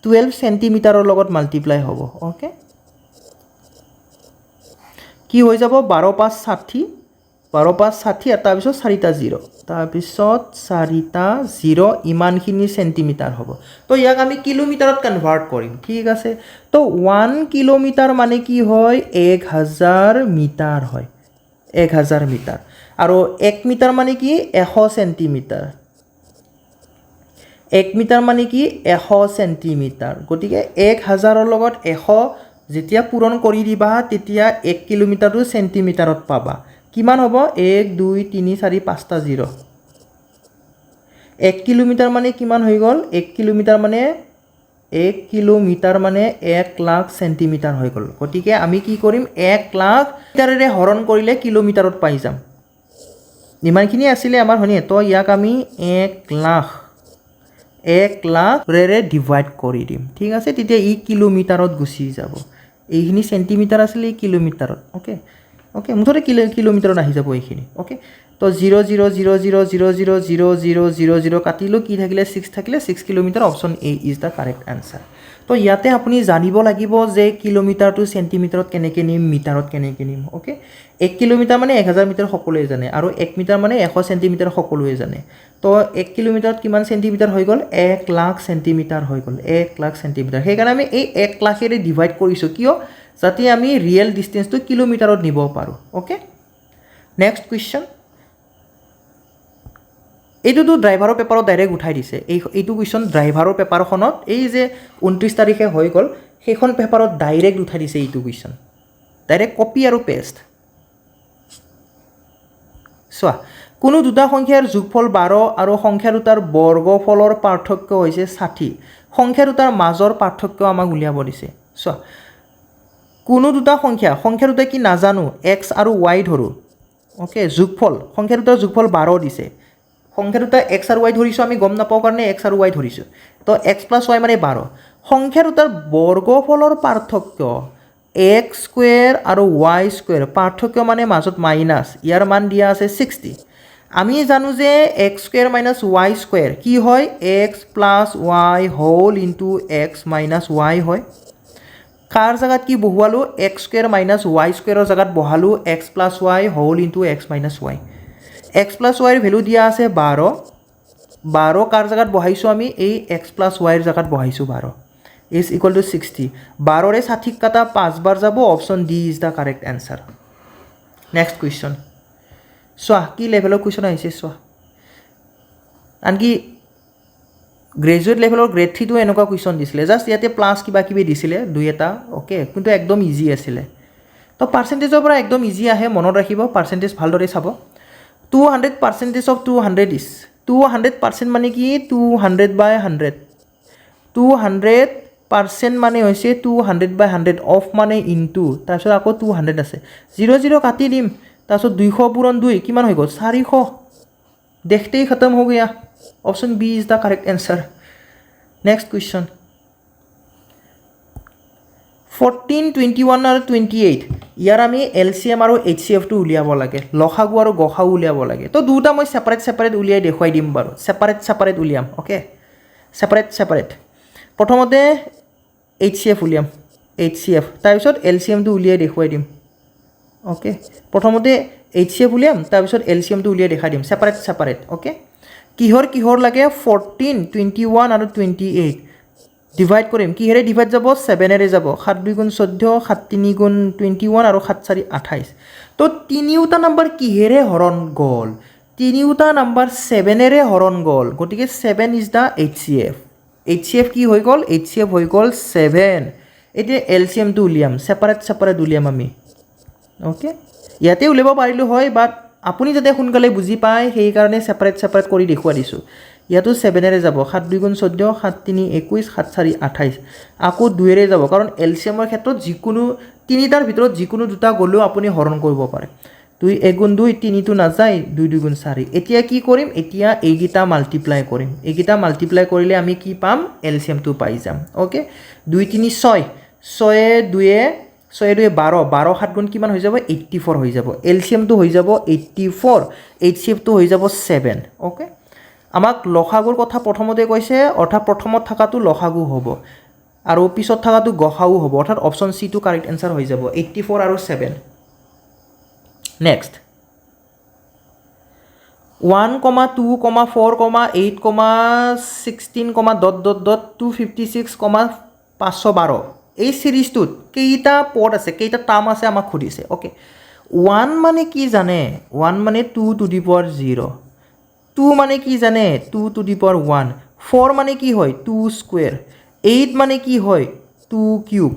12 সেণ্টিমিটাৰৰ লগত মাল্টিপ্লাই হ'ব ওকে কি হৈ যাব 12 × 5 = 60 12 × 5 = 60 আৰু তাৰপিছত 4টা 0 তাৰপিছত 4টা 0 ইমানখিনি সেণ্টিমিটাৰ হ'ব তো ইয়াক আমি কিলোমিটাৰত কনভাৰ্ট কৰিম ঠিক আছে তো 1 কিলোমিটাৰ মানে কি হয় 1000 মিটাৰ হয় 1000 মিটাৰ আৰু 1 মিটাৰ মানে কি 100 সেণ্টিমিটাৰ 1 মিটাৰ মানে কি 100 সেণ্টিমিটাৰ গতিকে 1000ৰ লগত 100 যেতিয়া পূৰণ কৰি দিবা তেতিয়া 1 কিলোমিটাৰটো সেণ্টিমিটাৰত পাবা কিমান হ'ব 1 2 3 4 5টা 0 1 কিলোমিটাৰ মানে কিমান হৈ গ'ল 1 কিলোমিটাৰ মানে 1 লাখ সেণ্টিমিটাৰ হৈ গ'ল গতিকে আমি কি কৰিম 1 লাখ মিটাৰেৰে হৰণ কৰিলে কিলোমিটাৰত পাই যাম ইমানখিনি আছিলে আমাৰ হয়নে তো ইয়াক আমি 1 লাখৰে ডিভাইড কৰি দিম ঠিক আছে তেতিয়া ই কিলোমিটাৰত গুচি যাব এইখিনি সেণ্টিমিটাৰ আছিলে এই কিলোমিটাৰত ওকে অ'কে মুঠতে কিলোমিটাৰত আহি যাব এইখিনি অ'কে তো 0.000000000 কাটিলোঁ কি থাকিলে 6 থাকিলে 6 kilometre option A is the correct answer তো ইয়াতে আপুনি জানিব লাগিব যে কিলোমিটাৰটো চেণ্টিমিটাৰত কেনেকৈ নিম মিটাৰত কেনেকৈ নিম অ'কে 1 কিলোমিটাৰ মানে 1000 মিটাৰ সকলোৱে জানে আৰু 1 মিটাৰ মানে 100 চেণ্টিমিটাৰ সকলোৱে জানে তো 1 কিলোমিটাৰত কিমান চেণ্টিমিটাৰ হৈ গ'ল 1 লাখ চেণ্টিমিটাৰ হৈ গ'ল 1 লাখ চেণ্টিমিটাৰ সেইকাৰণে আমি এই 1 লাখেৰে ডিভাইড কৰিছোঁ কিয় যাতে আমি ৰিয়েল ডিষ্টেঞ্চটো কিলোমিটাৰত নিব পাৰোঁ অ'কে নেক্সট কুৱেশ্যন এইটোতো ড্ৰাইভাৰৰ পেপাৰত ডাইৰেক্ট উঠাই দিছে এইটো কুৱেশ্যন ড্ৰাইভাৰৰ পেপাৰখনত এই যে 29 তাৰিখে হৈ গ'ল সেইখন পেপাৰত ডাইৰেক্ট উঠাই দিছে এইটো কুৱেশ্যন ডাইৰেক্ট কপি আৰু পেষ্ট চোৱা কোনো দুটা সংখ্যাৰ যোগফল 12 আৰু সংখ্যা দুটাৰ বৰ্গফলৰ পাৰ্থক্য হৈছে 60 সংখ্যা দুটাৰ মাজৰ পাৰ্থক্য আমাক উলিয়াব দিছে চোৱা কোনো দুটা সংখ্যা দুটা কি নাজানো x আৰু y ধৰোঁ অ'কে যোগফল সংখ্যা দুটাৰ যোগফল 12 দিছে সংখ্যা দুটা x আৰু y ধৰিছোঁ আমি গম নাপাওঁ কাৰণে x আৰু y ধৰিছোঁ তো x + y মানে 12 সংখ্যা দুটাৰ বৰ্গফলৰ পাৰ্থক্য x স্কুৱেৰ আৰু y স্কুৱেৰ পাৰ্থক্য মানে মাজত মাইনাছ ইয়াৰ মান দিয়া আছে 60 আমি জানো যে x square minus y square কি হয় x + y whole into x minus y হয় কাৰ জাগাত কি বহুৱালো x স্কুৱেৰ মাইনাছ y স্কুৱেৰৰ জাগাত বহালো x + y whole into x minus y x + y ৰ ভ্যালু দিয়া আছে 12 কাৰ জাগাত বহাইছোঁ আমি এই x + y ৰ জাগাত বহাইছোঁ 12 is equal to 60 12ৰে 60 কাটা 5 বাৰ যাব option D is the correct answer next question চোৱা কি লেভেলৰ কুৱেশ্যন আহিছে চোৱা আনকি গ্ৰেজুৱেট লেভেলৰ গ্ৰেড 3টো এনেকুৱা কুৱেশ্যন দিছিলে জাষ্ট ইয়াতে প্লাছ কিবা কিবি দিছিলে দুই এটা অ'কে কিন্তু একদম ইজি আছিলে তো পাৰ্চেণ্টেজৰ পৰা একদম ইজি আহে মনত ৰাখিব পাৰ্চেণ্টেজ ভালদৰে চাব 200% of 200 is 200% মানে কি 200/100 200% মানে হৈছে 200/100 অফ মানে ইনটু তাৰপিছত আকৌ 200 আছে 00 কাটি দিম তাৰপিছত 200 পূৰণ 2 কিমান হৈ গ'ল 400 দেখতেই খতম হৈ গয়া option B is the correct answer next question 14, 21 আৰু 28 ইয়াৰ আমি LCM আৰু HCFটো উলিয়াব লাগে লসাগু আৰু গসাগু উলিয়াব লাগে তো দুটা মই সেপাৰেট উলিয়াই দেখুৱাই দিম বাৰু সেপাৰেট উলিয়াম অ'কে সেপাৰেট প্ৰথমতে HCF উলিয়াম HCF তাৰপিছত LCMটো উলিয়াই দেখুৱাই দিম অ'কে প্ৰথমতে HCF উলিয়াম তাৰপিছত LCMটো উলিয়াই দেখাই দিম সেপাৰেট অ'কে কিহৰ লাগে 14, 21 আৰু 28 ডিভাইড কৰিম কিহেৰে ডিভাইড যাব 7এৰে যাব 7 2 গুণ 14 7 3 গুণ 21 আৰু 7 4 28 তো তিনিওটা নাম্বাৰ কিহেৰে হৰণ গ'ল তিনিওটা নাম্বাৰ 7এৰে হৰণ গ'ল গতিকে 7 ইজ দ্য HCF কি হৈ গ'ল HCF হৈ গ'ল 7 এতিয়া LCMটো উলিয়াম সেপাৰেট উলিয়াম আমি অ'কে ইয়াতে উলিয়াব পাৰিলোঁ হয় বাট আপুনি যাতে সোনকালে বুজি পায় সেইকাৰণে সেপাৰেট কৰি দেখুৱাই দিছোঁ ইয়াতো 7এৰে যাব 7 2 গুণ 14 7 3 21 7 4 28 আকৌ 2এৰে যাব কাৰণ LCMৰ ক্ষেত্ৰত যিকোনো তিনিটাৰ ভিতৰত যিকোনো দুটা গ'লেও আপুনি হৰণ কৰিব পাৰে 2 1 গুণ 2 3টো নাযায় 2 2 গুণ 4 এতিয়া কি কৰিম এতিয়া এইকেইটা মাল্টিপ্লাই কৰিম এইকেইটা মাল্টিপ্লাই কৰিলে আমি কি পাম LCMটো পাই যাম অ'কে 2 3 6 6 2 12 7 গুণ কিমান হৈ যাব 84 হৈ যাব LCMটো হৈ যাব 84 HCFটো হৈ যাব 7 অ'কে আমাক লসাগুৰ কথা প্ৰথমতে কৈছে অৰ্থাৎ প্ৰথমত থকাটো লসাগু হ'ব আৰু পিছত থকাটো গসাগু হ'ব অৰ্থাৎ অপশ্যন চি টো কাৰেক্ট এনচাৰ হৈ যাব 84 আৰু 7 নেক্সট 1, 2, 4, 8, 16, ... 256, 512 এই সিৰিজটোত কেইটা পদ আছে কেইটা টাৰ্ম আছে আমাক খুদিছে ওকে 1 মানে কি জানে 1 মানে 2 to the power 0 2 মানে কি জানে 2 to the power 1 4 মানে কি হয় 2 স্কয়ার 8 মানে কি হয় 2 কিউব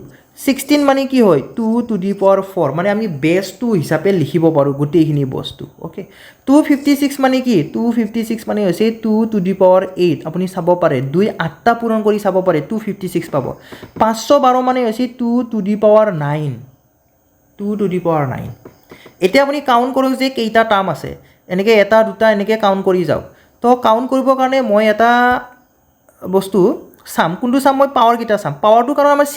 16 মানে কি হয় 2 to the power 4 মানে আমি বেস 2 হিচাপে লিখিব পাৰো গোটেইখিনি বস্তু ওকে 256 মানে কি 256 মানে হৈছে 2 to the power 8 আপুনি চাব পাৰে 2 8টা পূৰণ কৰি চাব পাৰে 256 পাব 512 মানে হৈছে 2 to the power 9 2 to the power 9 এতিয়া আপুনি কাউন্ট কৰক যে কেইটা টাৰ্ম আছে এনেকে এটা দুটা এনেকে কাউন্ট কৰি যাওক তো কাউন্ট কৰিবৰ কাৰণে মই এটা বস্তু সাম কোনটো সাম মই পাৱাৰ কিটা সাম পাৱাৰটো কাৰণ আমাৰ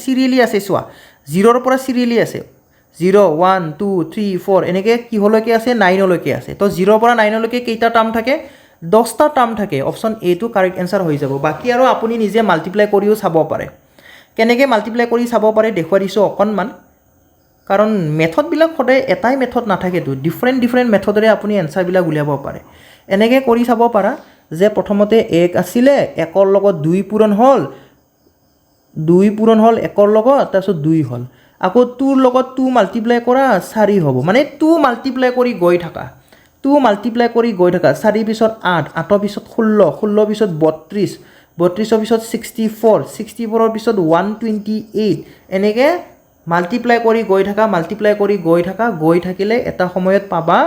সিৰিয়ালি আছে চোৱা 0 ৰ পৰা সিৰিয়ালি আছে 0 1 2 3 4 এনেকৈ কিহলৈকে আছে 9লৈকে আছে তো 0ৰ পৰা 9লৈকে কেইটা টাৰ্ম থাকে 10টা টাৰ্ম থাকে অপশ্যন এটো কাৰেক্ট এনসাৰ হৈ যাব বাকি আৰু আপুনি নিজে মাল্টিপ্লাই কৰিও চাব পাৰে কেনেকৈ মাল্টিপ্লাই কৰি চাব পাৰে দেখুৱাই দিছোঁ অকণমান কাৰণ মেথডবিলাক সদায় এটাই মেথড নাথাকেতো ডিফাৰেণ্ট মেথডেৰে আপুনি এনসাৰবিলাক উলিয়াব পাৰে এনেকৈ কৰি চাব পাৰা যে প্ৰথমতে 1 আছিলে 1ৰ লগত 2 পূৰণ হ'ল 2 পূৰণ হ'ল 1ৰ লগত তাৰপিছত 2 হ'ল আকৌ 2ৰ লগত 2 মাল্টিপ্লাই কৰা 4 হ'ব মানে 2 মাল্টিপ্লাই কৰি গৈ থাকা 2 মাল্টিপ্লাই কৰি গৈ থাকা 4 পিছত 8 8ৰ পিছত 16 16 পিছত 32 32ৰ পিছত 64 64ৰ পিছত 128 এনেকৈ মাল্টিপ্লাই কৰি গৈ থাকা গৈ থাকিলে এটা সময়ত পাবা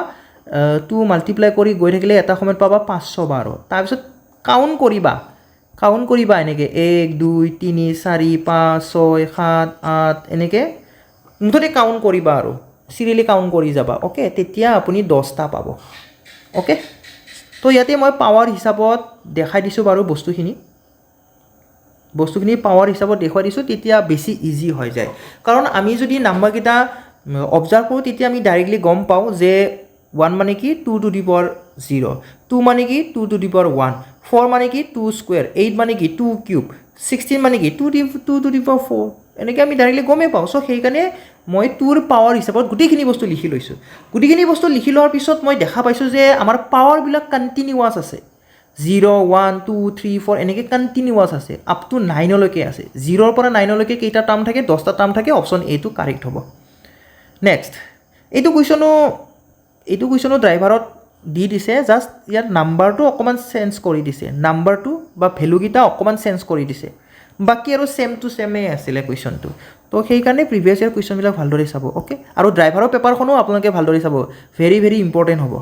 2 মাল্টিপ্লাই কৰি গৈ থাকিলে এটা সময়ত পাবা 512 তাৰপিছত কাউণ্ট কৰিবা এনেকৈ 1 2 3 4 5 6 7 8 এনেকৈ মুঠতে কাউণ্ট কৰিবা আৰু সিৰিয়ালি কাউণ্ট কৰি যাবা ওকে তেতিয়া আপুনি 10টা পাব ওকে তো ইয়াতে মই পাৱাৰ হিচাপত দেখাই দিছোঁ বাৰু বস্তুখিনি পাৱাৰ হিচাপত দেখুৱাই দিছোঁ তেতিয়া বেছি ইজি হৈ যায় কাৰণ আমি যদি নাম্বাৰকেইটা অবজাৰ্ভ কৰোঁ তেতিয়া আমি ডাইৰেক্টলি গম পাওঁ যে 1 মানে কি 2 টু দি পাৱাৰ 0 2 মানে কি 2 টু দি পাৱাৰ 1 4 মানে কি 2 স্কুৱেৰ 8 মানে কি 2 কিউব 16 মানে কি 2 টু দি পাৱাৰ 4 এনেকৈ আমি ডাইৰেক্টলি গমেই পাওঁ চ' সেইকাৰণে মই 2ৰ পাৱাৰ হিচাপত গোটেইখিনি বস্তু লিখি লৈছোঁ গোটেইখিনি বস্তু লিখি লোৱাৰ পিছত মই দেখা পাইছোঁ যে আমাৰ পাৱাৰবিলাক কণ্টিনিউৱাছ আছে 0 1 2 3 4 এনেকৈ কণ্টিনিউৱাছ আছে আপ টু 9লৈকে আছে 0ৰ পৰা 9লৈকে কেইটা টাৰ্ম থাকে 10টা টাৰ্ম থাকে অপশ্যন এটো কাৰেক্ট হ'ব নেক্সট এইটো কুৱেশ্যনো ড্ৰাইভাৰত দি দিছে জাষ্ট ইয়াৰ নাম্বাৰটো অকণমান চেঞ্জ কৰি দিছে নাম্বাৰটো বা ভেলুকেইটা অকণমান চেঞ্জ কৰি দিছে বাকি আৰু সেম টু সেমেই আছিলে কুৱেশ্যনটো তো সেইকাৰণে প্ৰিভিয়াছ ইয়াৰ কুৱেশ্যনবিলাক ভালদৰে চাব ওকে আৰু ড্ৰাইভাৰৰ পেপাৰখনো আপোনালোকে ভালদৰে চাব ভেৰি ভেৰি ইম্পৰ্টেণ্ট হ'ব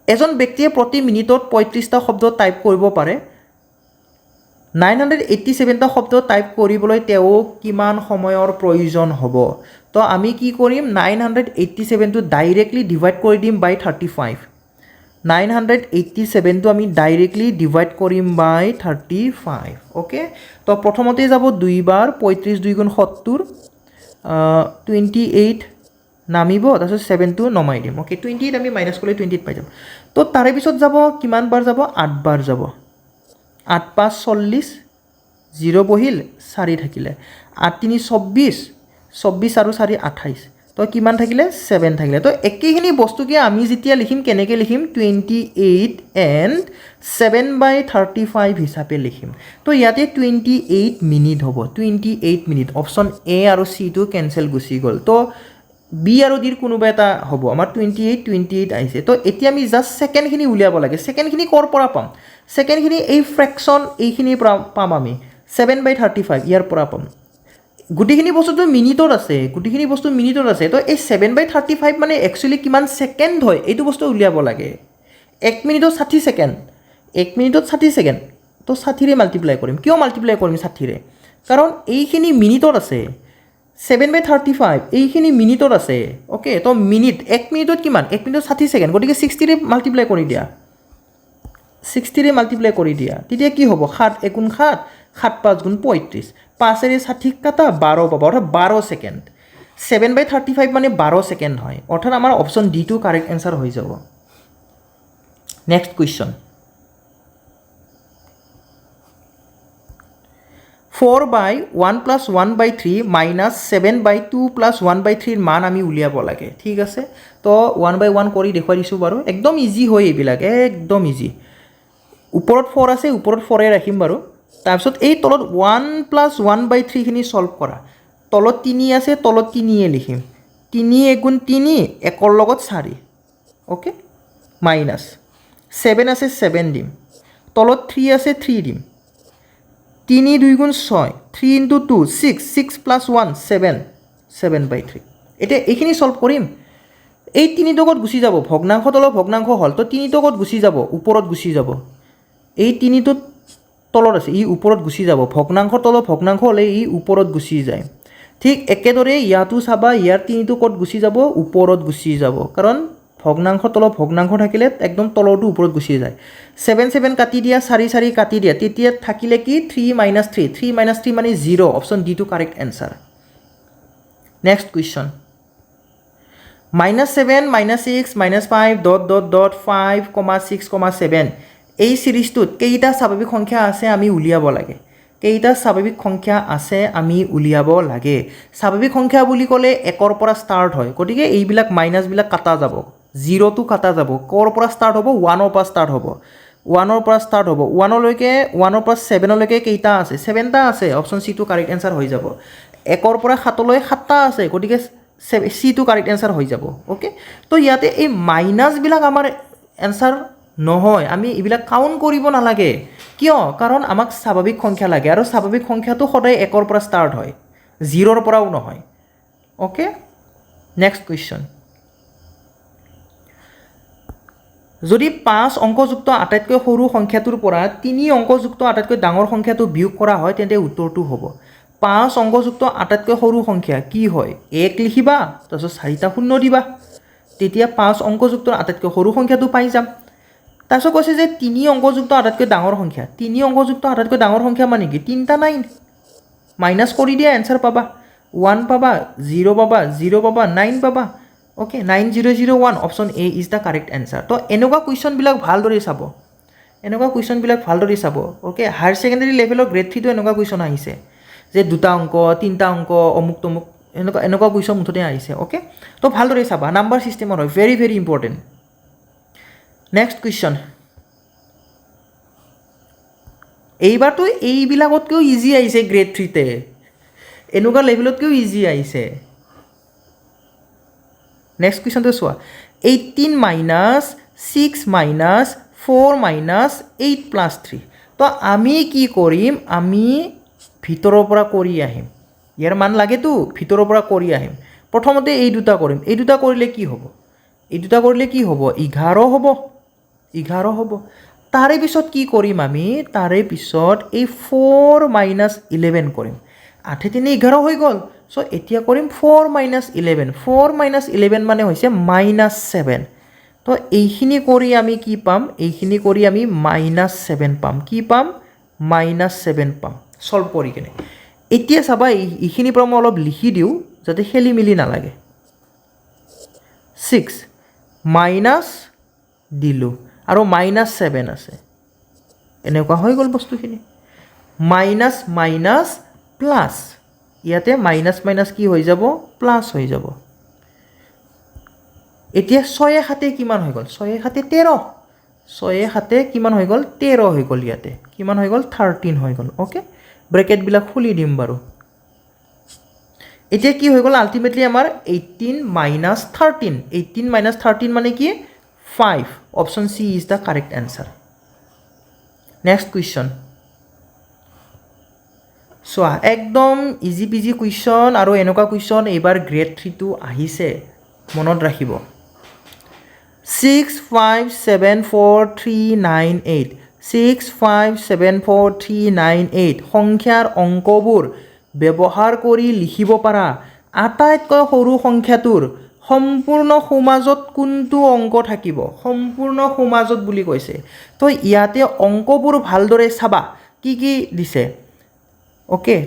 এজন ব্যক্তিয়ে প্ৰতি মিনিটত 35টা শব্দ টাইপ কৰিব পাৰে 987টা শব্দ টাইপ কৰিবলৈ তেওঁক কিমান সময়ৰ প্ৰয়োজন হ'ব তো আমি কি কৰিম 987টো ডাইৰেক্টলি ডিভাইড কৰি দিম বাই 35 987টো আমি ডাইৰেক্টলি ডিভাইড কৰিম বাই 35 ওকে তো প্ৰথমতে যাব 2 বাৰ 35 2 গুণ 70 28 নামিব তাৰপিছত 7টো নমাই দিম ওকে 28 আমি মাইনাছ কৰিলে 28 পাই যাম তো তাৰে পিছত যাব কিমান বাৰ যাব 8 বাৰ যাব 8 5 40 0 বহিল 4 থাকিলে 8 3 24 24 আৰু 4 28 তো কিমান থাকিলে 7 থাকিলে তো একেখিনি বস্তুকে আমি যেতিয়া লিখিম কেনেকৈ লিখিম 28 এণ্ড 7/35 হিচাপে লিখিম তো ইয়াতে 28 মিনিট হ'ব 28 মিনিট অপশ্যন এ আৰু চিটো কেঞ্চেল গুচি গ'ল তো বি আৰু ডিৰ কোনোবা এটা হ'ব আমাৰ 28 আহিছে তো এতিয়া আমি জাষ্ট ছেকেণ্ডখিনি উলিয়াব লাগে ছেকেণ্ডখিনি ক'ৰ পৰা পাম ছেকেণ্ডখিনি এই ফ্ৰেকশ্যন এইখিনিৰ পৰা পাম আমি 7/35 ইয়াৰ পৰা পাম গোটেইখিনি বস্তুটো মিনিটত আছে তো এই 7/35 মানে একচুৱেলি কিমান ছেকেণ্ড হয় এইটো বস্তু উলিয়াব লাগে 1 মিনিটত 60 ছেকেণ্ড 1 মিনিটত 60 ছেকেণ্ড তো 60ৰে মাল্টিপ্লাই কৰিম কিয় মাল্টিপ্লাই কৰিম 60ৰে কাৰণ এইখিনি মিনিটত আছে 7/35 এইখিনি মিনিটত আছে ওকে তো মিনিট 1 মিনিটত কিমান 1 মিনিটত 60 ছেকেণ্ড গতিকে 60ৰে মাল্টিপ্লাই কৰি দিয়া তেতিয়া কি হ'ব 7 1 গুণ 7 7 5 গুণ 35 5ৰে 60 কাটা 12 পাব অৰ্থাৎ 12 ছেকেণ্ড 7/35 মানে 12 ছেকেণ্ড হয় অৰ্থাৎ আমাৰ অপশ্যন ডিটো কাৰেক্ট এনসাৰ হৈ যাব নেক্সট কুৱেশ্যন 4/1 + 1/3 - 7/2 + 1/3 ৰ মান আমি উলিয়াব লাগে ঠিক আছে তো 1/1 কৰি দেখুৱাই দিছোঁ বাৰু একদম ইজি হয় এইবিলাক একদম ইজি ওপৰত 4 আছে ওপৰত 4 ৰাখিম বাৰু তাৰপিছত এই তলত 1 + 1/3 খিনি সলভ কৰা তলত 3 আছে তলত 3 লিখিম 3 1 গুণ 3 1ৰ লগত 4 ওকে মাইনাছ 7 আছে 7 দিম তলত 3 আছে 3 দিম 3 2 গুণ 6 3 × 2 6 6 + 1 7 7/3 এতিয়া এইখিনি সলভ কৰিম এই 3 টকত গুচি যাব ভগ্নাংশ তলত ভগ্নাংশ হ'ল তো 3 টকত গুচি যাব ওপৰত গুচি যাব এই 3টো তলত আছে ই ওপৰত গুচি যাব ভগ্নাংশ তলত ভগ্নাংশ হ'লে ই ওপৰত গুচি যায় ঠিক একেদৰে ইয়াতো চাবা ইয়াৰ 3টো ক'ত গুচি যাব ওপৰত গুচি যাব কাৰণ ভগ্নাংশ তলত ভগ্নাংশ থাকিলে একদম তলৰটো ওপৰত গুচি যায় 7 7 কাটি দিয়া 4 4 কাটি দিয়া তেতিয়া থাকিলে কি 3 - 3 3 - 3 মানে 0 অপশ্যন ডি টো correct answer next question -7 -6 -5 dot dot dot 5, 6, 7 এই সিৰিজটোত কেইটা স্বাভাৱিক সংখ্যা আছে আমি উলিয়াব লাগে কেইটা স্বাভাৱিক সংখ্যা আছে আমি উলিয়াব লাগে স্বাভাৱিক সংখ্যা বুলি ক'লে 1 পৰা ষ্টাৰ্ট হয় গতিকে এইবিলাক মাইনাছবিলাক কাটা যাব 0 টো কাটা যাব কৰ পৰা ষ্টাৰ্ট হ'ব 1 ৰ পৰা ষ্টাৰ্ট হ'ব 1 ৰ পৰা ষ্টাৰ্ট হ'ব 1 লৈকে 1 ৰ পৰা 7 লৈকে কেইটা আছে 7টা আছে অপচন সি টো কাৰেক্ট এনসাৰ হৈ যাব 1 ৰ পৰা 7 লৈ 7টা আছে গতিকে সি টো কাৰেক্ট এনসাৰ হৈ যাব ওকে তো ইয়াতে এই মাইনাছবিলাক আমাৰ এনসাৰ নহয় আমি এইবিলাক কাউন্ট কৰিব নালাগে কিয় কাৰণ আমাক স্বাভাৱিক সংখ্যা লাগে আৰু স্বাভাৱিক সংখ্যাটো সদায় 1 ৰ পৰা ষ্টাৰ্ট হয় 0 ৰ পৰাও নহয় ওকে নেক্সট কোৱেশ্চন যদি 5 অংকযুক্ত আটাইতকৈ সৰু সংখ্যাটোৰ পৰা 3 অংকযুক্ত আটাইতকৈ ডাঙৰ সংখ্যাটো বিয়োগ কৰা হয় তেন্তে উত্তৰটো হ'ব 5 অংকযুক্ত আটাইতকৈ সৰু সংখ্যা কি হয় 1 লিখিবা তাৰপিছত 4টা শূন্য দিবা তেতিয়া 5 অংকযুক্ত আটাইতকৈ সৰু সংখ্যাটো পাই যাম তাৰপিছত কৈছে যে 3 অংকযুক্ত আটাইতকৈ ডাঙৰ সংখ্যা 3 অংকযুক্ত আটাইতকৈ ডাঙৰ সংখ্যা মানে কি 3টা 9 মাইনাছ কৰি দিয়া এনসাৰ পাবা 1 পাবা 0 পাবা 0 পাবা 9 পাবা okay 9001 option A is the correct answer তো এনেকুৱা কুৱেশ্যনবিলাক ভালদৰে চাব ওকে হায়াৰ ছেকেণ্ডাৰী লেভেলৰ গ্ৰেড 3 টো এনেকুৱা কুৱেশ্যন আহিছে যে 2টা অংক 3টা অংক অমুক তমুক এনেকুৱা কুৱেশ্যন মুঠতে আহিছে ওকে তো ভালদৰে চাবা নাম্বাৰ সিস্টেমৰ হয় very very important next question এইবাৰতো এইবিলাকতকৈও ইজি আহিছে গ্ৰেড 3 তে এনেকুৱা লেভেলতকৈও ইজি আহিছে নেক্সট কুৱেশ্যনটো চোৱা 18 মাইনাছ 6 মাইনাছ 4 মাইনাছ 8 প্লাছ 3 তো আমি কি কৰিম আমি ভিতৰৰ পৰা কৰি আহিম ইয়াৰ মান লাগেতো ভিতৰৰ পৰা কৰি আহিম প্ৰথমতে এই দুটা কৰিম এই দুটা কৰিলে কি হ'ব 11 হ'ব তাৰে পিছত কি কৰিম আমি তাৰে পিছত এই 4 মাইনাছ 11 কৰিম 8 3 11 হৈ গ'ল সো এতিয়া কৰিম 4 মাইনাছ 11 4 মাইনাছ 11 মানে হৈছে -7 তো এইখিনি কৰি আমি কি পাম এইখিনি কৰি আমি -7 পাম কি পাম -7 পাম সলভ কৰি কিনে এতিয়া চাবা এইখিনি পৰা মই অলপ লিখি দিওঁ যাতে খেলি মিলি নালাগে 6 মাইনাছ দিলোঁ আৰু -7 আছে এনেকুৱা হৈ গ'ল বস্তুখিনি মাইনাছ মাইনাছ প্লাছ ইয়াতে মাইনাছ মাইনাছ কি হৈ যাব প্লাছ হৈ যাব এতিয়া 6 7 কিমান হৈ গ'ল 6 7 13 6 7 কিমান হৈ গ'ল 13 হৈ গ'ল ইয়াতে কিমান হৈ গ'ল 13 হৈ গ'ল ওকে ব্ৰেকেটবিলাক খুলি দিম বাৰু এতিয়া কি হৈ গ'ল আলটিমেটলি আমাৰ 18 মাইনাছ 13 18 মাইনাছ 13 মানে কি 5 option C is the correct answer next question চোৱা একদম ইজি পিজি কুৱেশ্যন আৰু এনেকুৱা কুৱেশ্যন এইবাৰ গ্ৰেড 3 টো আহিছে মনত ৰাখিব 6 5 7 4 3 9 8 6 5 7 4 3 9 8 সংখ্যাৰ অংকবোৰ ব্যৱহাৰ কৰি লিখিব পাৰা আটাইতকৈ সৰু সংখ্যাটোৰ সম্পূৰ্ণ সমাজত কোনটো অংক থাকিব সম্পূৰ্ণ সমাজত বুলি কৈছে তো ইয়াতে অংকবোৰ ভালদৰে চাবা কি কি দিছে ওকে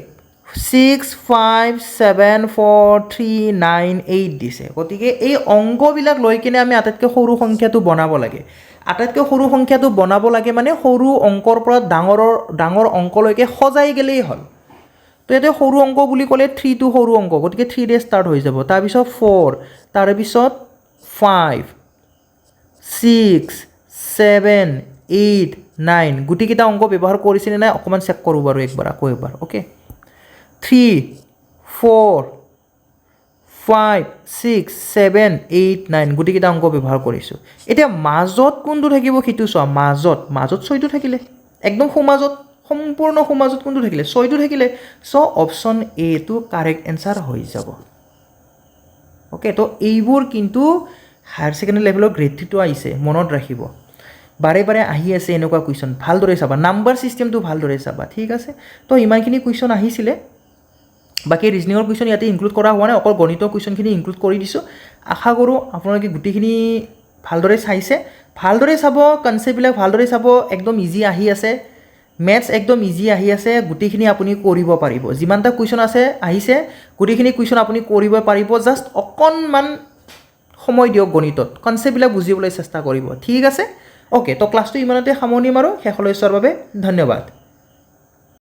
6 5 7 4 3 9 8 দিছে গতিকে এই অংকবিলাক লৈ কিনে আমি আটাইতকৈ সৰু সংখ্যাটো বনাব লাগে আটাইতকৈ সৰু সংখ্যাটো বনাব লাগে মানে সৰু অংকৰ পৰা ডাঙৰ অংকলৈকে সজাই গেলেই হ'ল তো ইয়াতে সৰু অংক বুলি ক'লে 3 টো সৰু অংক গতিকে 3 দে ষ্টাৰ্ট হৈ যাব তাৰপিছত 4 তাৰপিছত 5 6 7 8 9 গুটিকেইটা অংক ব্যৱহাৰ কৰিছেনে নাই অকণমান চেক কৰোঁ বাৰু আকৌ এবাৰ ওকে 3 4 5 6 7 8 9 গুটিকেইটা অংক ব্যৱহাৰ কৰিছোঁ এতিয়া মাজত কোনটো থাকিব সেইটো চোৱা মাজত 6টো থাকিলে একদম সমাজত সম্পূৰ্ণ সমাজত কোনটো থাকিলে 6টো থাকিলে সো অপচন এ টো কাৰেক্ট এনসাৰ হৈ যাব ওকে তো এইবোৰ কিন্তু হায়াৰ ছেকেণ্ডাৰী লেভেলৰ গ্ৰেড 3 টো আহিছে মনত ৰাখিব বাৰে বাৰে আহি আছে এনেকুৱা কুৱেশ্যন ভালদৰে চাবা নাম্বাৰ সিস্টেমটো ভালদৰে চাবা ঠিক আছে তো ইমানখিনি কুৱেশ্যন আহিছিলে বাকি ৰিজনিঙৰ কুৱেশ্যন ইয়াতে ইনক্লুড কৰা হোৱা নাই অকল গণিতৰ কুৱেশ্যনখিনি ইনক্লুড কৰি দিছোঁ আশা কৰোঁ আপোনালোকে গোটেইখিনি ভালদৰে চাইছে ভালদৰে চাব কনচেপ্টবিলাক ভালদৰে চাব একদম ইজি আহি আছে মেথছ একদম ইজি আহি আছে গোটেইখিনি আপুনি কৰিব পাৰিব যিমানটা কুৱেশ্যন আছে আহিছে গোটেইখিনি কুৱেশ্যন আপুনি কৰিব পাৰিব জাষ্ট অকণমান সময় দিয়ক গণিতত কনচেপ্টবিলাক বুজিবলৈ চেষ্টা কৰিব ঠিক আছে অ'কে তো ক্লাছটো ইমানতে সামৰণি মাৰোঁ শেষলৈ চোৱাৰ বাবে ধন্যবাদ